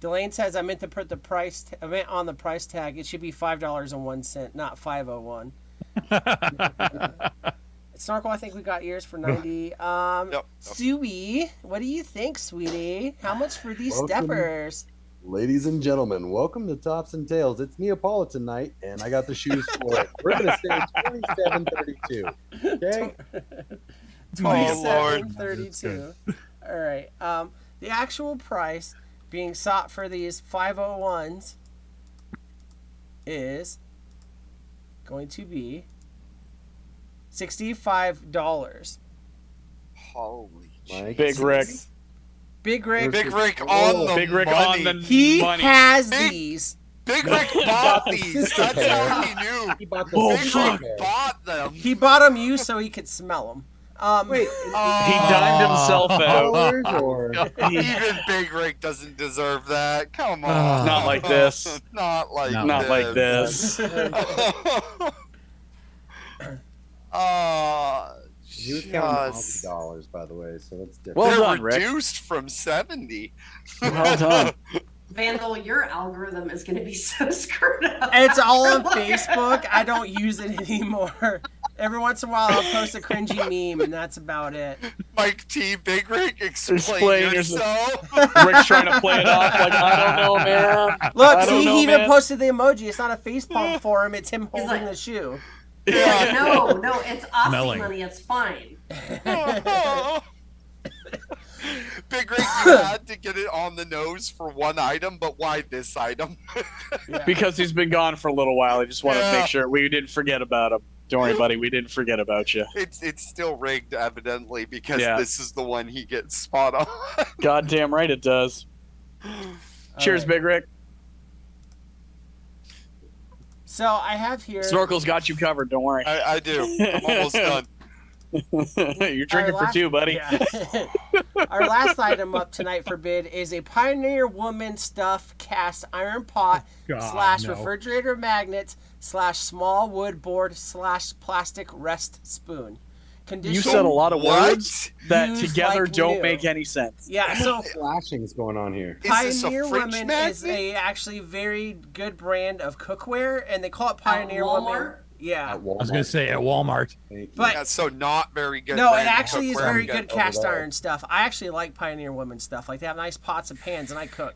Delane says I meant to put the price. I meant on the price tag. It should be $5.01, not $5.01. Snorkel, I think we got yours for 90. Yep. Suey, what do you think, sweetie? How much for these steppers? Ladies and gentlemen, welcome to Tops and Tails. It's Neapolitan night, and I got the shoes for it. We're gonna say $27.32. Okay. $27.32. All right. The actual price being sought for these 501s is going to be $65. Holy Mike. Big Rick. Big Rick. Big Rick on the Big Rick money. on the He money. has Big- these. Big Rick bought these. Sister That's pair. how he knew. He bought the Oh, Big sister Rick pair. bought them. He bought them used so he could smell them. Wait, He dined himself out. dollars or Even Big Rick doesn't deserve that. Come on. Not like this. Not like Not like this. he was counting Aussie dollars, by the way, so that's different. Well They're done, Rick. reduced from 70. Well done. Vandal, your algorithm is going to be so screwed up. It's all on Facebook. I don't use it anymore. Every once in a while, I'll post a cringy meme, and that's about it. Mike T, Big Rick, explain Explain yourself. Rick's trying to play it off like, I don't know, man. Look, I don't see, know, he even man. posted the emoji. It's not a face palm for him. It's him holding the shoe. Yeah, no, it's Aussie Smelling. money. It's fine. Big Rick, you had to get it on the nose for one item, but why this item? Because he's been gone for a little while. I just wanted to make sure we didn't forget about him. Don't worry, buddy. We didn't forget about you. It's still rigged, evidently, because Yeah. this is the one he gets spot on. Goddamn right it does. Cheers, right. Big Rick. So I have here. Snorkel's got you covered. Don't worry. I do. I'm almost done. You're drinking Our for two, buddy. Yeah. Our last item up tonight for bid is a Pioneer Woman stuffed cast iron pot / refrigerator magnet / small wood board / plastic rest spoon. You said a lot of What? words that Used together like don't new. make any sense. Yeah, so flashing's going on here? Is this a Pioneer fridge Woman magnet? is a actually very good brand of cookware, and they call it Pioneer Woman. Walmart? Yeah, At Walmart. I was gonna say at Walmart. Thank you. but Yeah, so not very good. no, it brand of actually is cookware. very We got good over cast there. iron stuff. I actually like Pioneer Woman stuff. Like they have nice pots and pans, and I cook.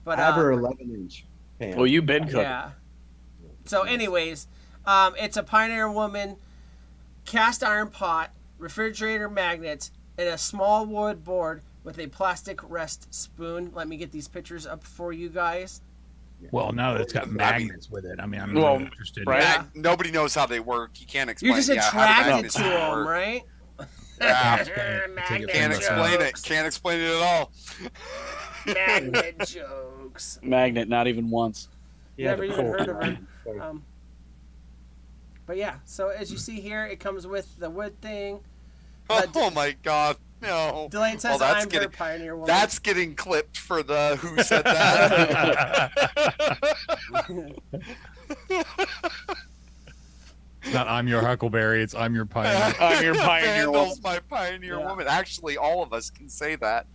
But Aber 11-inch pan. Well, you've been cooking. yeah. So, anyways, it's a Pioneer Woman cast iron pot, refrigerator magnets, and a small wood board with a plastic rest spoon. Let me get these pictures up for you guys. Well, now that it's got I mean- magnets with it, I mean, I'm Well, not interested. right. Yeah. Nobody knows how they work. You can't explain. You're just how the attracted magnets to them, work. right? Yeah. Take it Magnet Can't explain it. jokes. Can't explain it at all. Magnet jokes. Magnet, not even once. Never even heard of her. Sorry. But yeah, so as you see here, it comes with the wood thing, Oh my God, no. Delayed says, Well, that's I'm getting her pioneer woman. that's getting clipped for the who said that. It's not I'm your Huckleberry, it's I'm your pioneer. I'm your pioneer Vandal's woman. my pioneer Yeah. woman. Actually, all of us can say that.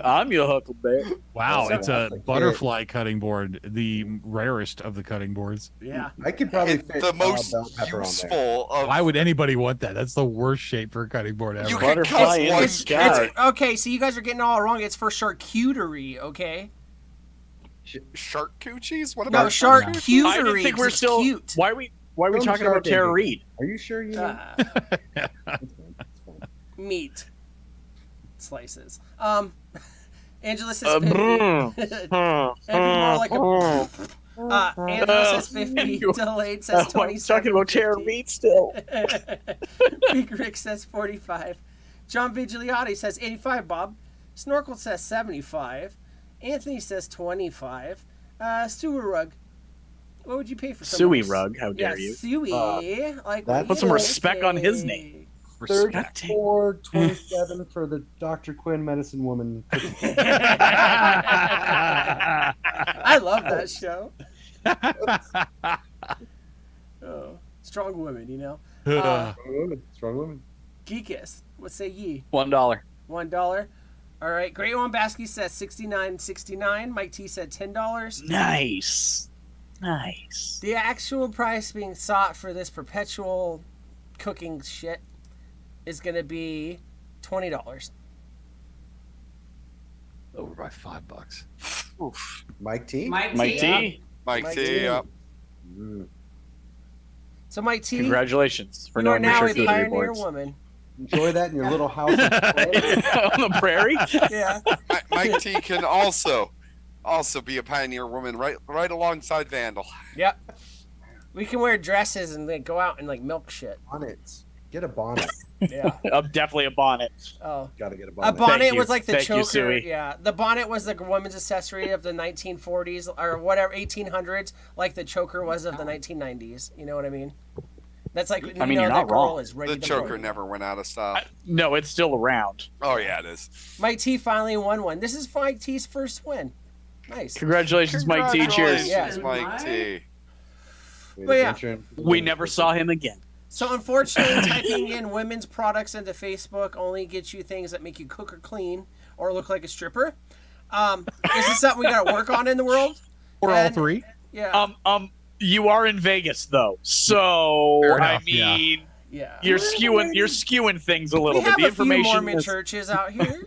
I'm your Huckleberry. Wow, Oh, it's a that's a butterfly cutting board, the rarest of the cutting boards. Yeah. I could probably And fit the most bell pepper on there. useful of Why would anybody want that? That's the worst shape for a cutting board ever. You could Butterfly cut in one the It's, sky. okay, so you guys are getting it all wrong. It's for charcuterie, okay? shark coochies? What No, about charcuterie. I didn't think we're It's still. cute. Why are we Film talking about shark Tara baby. Reid? Are you sure you know? Meat slices. Angela says 50. It'd be more like a. Angela says 50. Delayed says 27. Talking about Tara Reid still. Big Rick says 45. John Vigliotti says 85, Bob. Snorkel says 75. Anthony says 25. Sewer Rug. What would you pay for Suey someone? Rug, how dare you? Suey. Like, That- Put some respect on his name. Respect. 34.27 for the Dr. Quinn medicine woman. I love that show. Oh, strong women, you know. Strong woman. Geekus. What say ye? $1. $1. All right. Great One Basky says 69.69. Mike T said $10. Nice. Nice. The actual price being sought for this perpetual cooking shit is going to be $20. Over by $5. Oof. Mike T. Mike Mike T. Mike Mike T. T. Yep. Mm. So Mike T, Congratulations for you are knowing your now a charcuterie pioneer boards. woman. Enjoy that in your little house. On the prairie. Yeah. Mike T can also be a pioneer woman right alongside Vandal. Yep. We can wear dresses and like go out and like milk shit. Bonnets. Get a bonnet. Yeah. Definitely a bonnet. Oh. Gotta get a A bonnet. bonnet Thank you. was like the Thank you, choker. Suey. Yeah, the bonnet was the woman's accessory of the 1940s or whatever 1800s, like the choker was of the 1990s. You know what I mean? That's like you I mean, know you're that not girl wrong. is ready The to choker blow. never went out of style. No, it's still around. Oh yeah, it is. Mike T finally won one. This is Mike T's first win. Nice. Congratulations, Mike T. Cheers. Congratulations, Yeah. Mike T. But yeah. We never saw him again. So unfortunately, typing in women's products into Facebook only gets you things that make you cook or clean or look like a stripper. This is something we got to work on in the world. Or all And- three. Yeah. You are in Vegas though, so Fair I enough, yeah. mean, Yeah. you're skewing things a We little bit. have The a few information Mormon is, churches out here.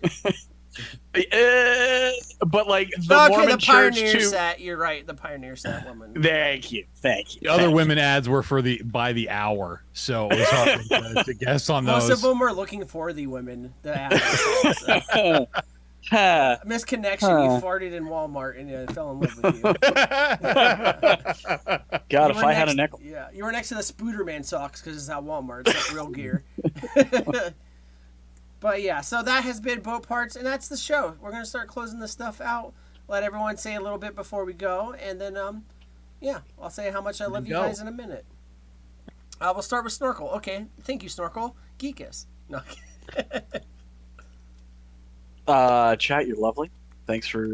but like the Okay, Mormon the church Pioneer too. set. You're right. The Pioneer set woman. Thank you. The other women ads were for by the hour, so it was hard to guess on Most those. of them are looking for the women. The actors. So. Misconnection. You farted in Walmart and fell in love with you. God, You if were I had a next- nickel. Yeah, you were next to the Spooderman socks because it's at Walmart. It's not real gear. But yeah, so that has been Boat Parts, and that's the show. We're gonna start closing this stuff out. Let everyone say a little bit before we go, and then yeah, I'll say how much I love you go. guys in a minute. We'll start with Snorkel. Okay, thank you, Snorkel. Geekus. No. Chat, you're lovely. Thanks for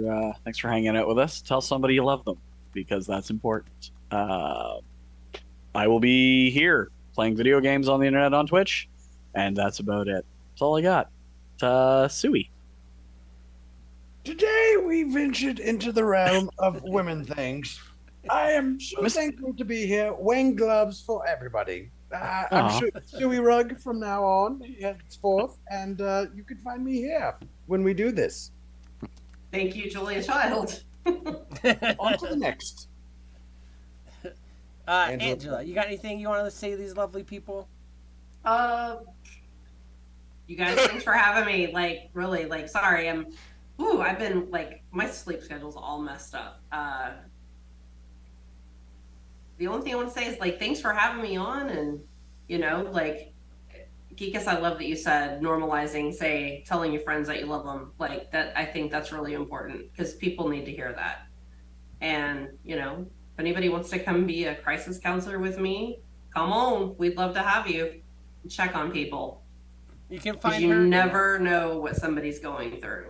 hanging out with us. Tell somebody you love them because that's important. I will be here playing video games on the internet on Twitch, and that's about it. That's all I got. Suey. Today we ventured into the realm of women things. I am so thankful to be here. Wearing gloves for everybody. I'm Suey Rug from now on, henceforth, and you can find me here when we do this. Thank you, Julia Child. On to the next. Angela, you got anything you want to say to these lovely people? You guys, thanks for having me. Like, really, like, sorry, I've been, like, my sleep schedule's all messed up. The only thing I want to say is, like, thanks for having me on, and, you know, like, Geekus, I love that you said normalizing, telling your friends that you love them. Like, that, I think that's really important, because people need to hear that. And, you know, if anybody wants to come be a crisis counselor with me, come on. We'd love to have you. Check on people. You can 'Cause find you her. never know what somebody's going through.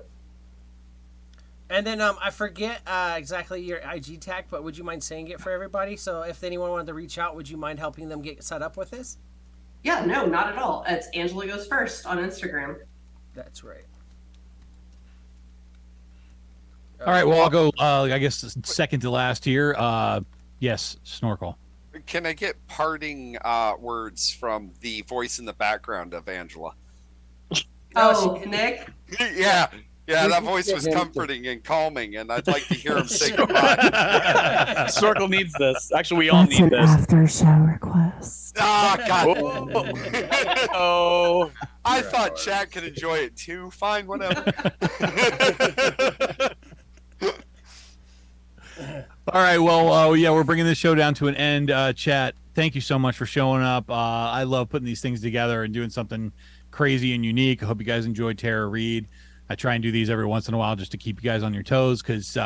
And then I forget exactly your IG tag, but would you mind saying it for everybody? So if anyone wanted to reach out, would you mind helping them get set up with this? Yeah, no, not at all. It's Angela Goes First on Instagram. That's right. All right, well, I'll go, I guess, second to last here. Yes, Snorkel. Can I get parting words from the voice in the background of Angela? Oh, Nick? Yeah, that voice get was him to- comforting and calming, and I'd like to hear him say goodbye. Snorkel needs this. Actually, we all That's need an this. after show request. Oh, God. Oh, I thought Chad could enjoy it too. Fine, whatever. All right, well, yeah, we're bringing this show down to an end. Chat, thank you so much for showing up. I love putting these things together and doing something crazy and unique. I hope you guys enjoyed Tara Reid. I try and do these every once in a while just to keep you guys on your toes because,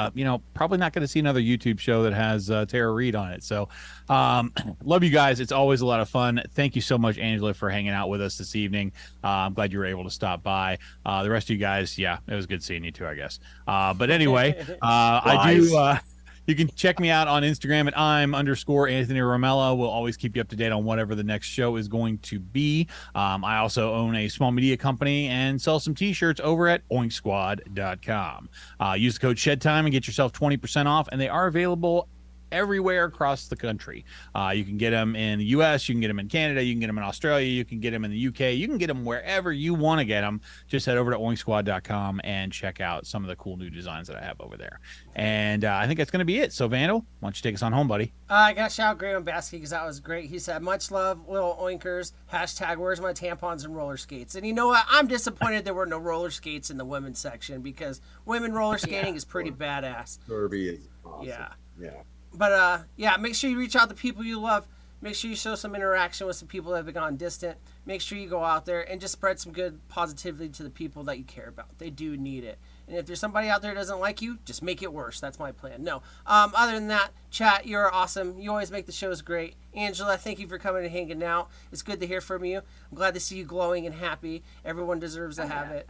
probably not going to see another YouTube show that has Tara Reid on it. So love you guys. It's always a lot of fun. Thank you so much, Angela, for hanging out with us this evening. I'm glad you were able to stop by. The rest of you guys, yeah, it was good seeing you too, I guess. But anyway, I do... You can check me out on Instagram at I'm_Anthony Romella. We'll always keep you up to date on whatever the next show is going to be. I also own a small media company and sell some t-shirts over at oinksquad.com. Use the code SHEDTIME and get yourself 20% off, and they are available everywhere across the country. You can get them in the US, you can get them in Canada, you can get them in Australia, you can get them in the UK, you can get them wherever you want to get them. Just head over to oinksquad.com and check out some of the cool new designs that I have over there. And I think that's going to be it. So Vandal, why don't you take us on home, buddy? I got to shout out Graham Basky because that was great. He said, much love, little oinkers, # where's my tampons and roller skates? And you know what? I'm disappointed there were no roller skates in the women's section because women roller skating is pretty badass. Derby is awesome. Yeah. Yeah. But yeah, make sure you reach out to people you love. Make sure you show some interaction with some people that have gone distant. Make sure you go out there and just spread some good positivity to the people that you care about. They do need it. And if there's somebody out there that doesn't like you, just make it worse. That's my plan. No. Other than that, chat, you're awesome. You always make the shows great. Angela, thank you for coming and hanging out. It's good to hear from you. I'm glad to see you glowing and happy. Everyone deserves to have it.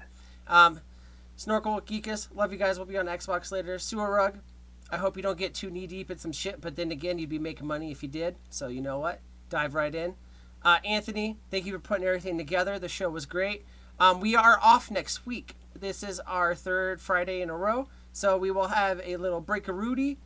Snorkel, Geekus, love you guys. We'll be on Xbox later. Sewer Rug, I hope you don't get too knee deep in some shit, but then again, you'd be making money if you did. So you know what? Dive right in. Anthony, thank you for putting everything together. The show was great. We are off next week. This is our 3rd Friday in a row. So we will have a little break of Rudy.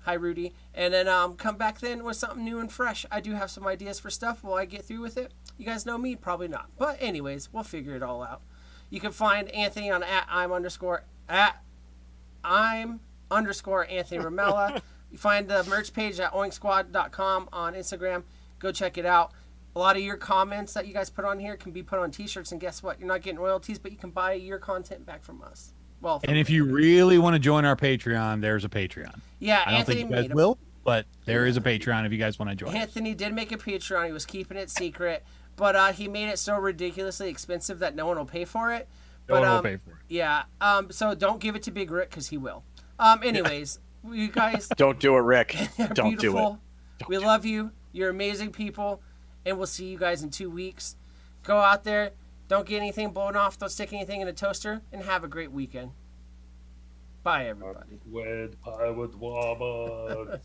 Hi, Rudy. And then come back then with something new and fresh. I do have some ideas for stuff. Will I get through with it? You guys know me? Probably not. But anyways, we'll figure it all out. You can find Anthony on @I'm_Anthony Romella. You find the merch page at oinksquad.com on Instagram. Go check it out. A lot of your comments that you guys put on here can be put on t-shirts, and guess what? You're not getting royalties, but you can buy your content back from us. Well, And if you really want to join our Patreon, there's a Patreon. yeah, I don't Anthony think you guys made a will, but there is a Patreon if you guys want to join. Anthony did make a Patreon. He was keeping it secret, but he made it so ridiculously expensive that no one will pay for it. No But one will pay for it. yeah, so don't give it to Big Rick because he will. Anyways, you guys don't do it, Rick. are Don't do it. beautiful. We love you. You're amazing people, and we'll see you guys in 2 weeks. Go out there. Don't get anything blown off. Don't stick anything in a toaster, and have a great weekend. Bye, everybody. Wed pie with wobbers.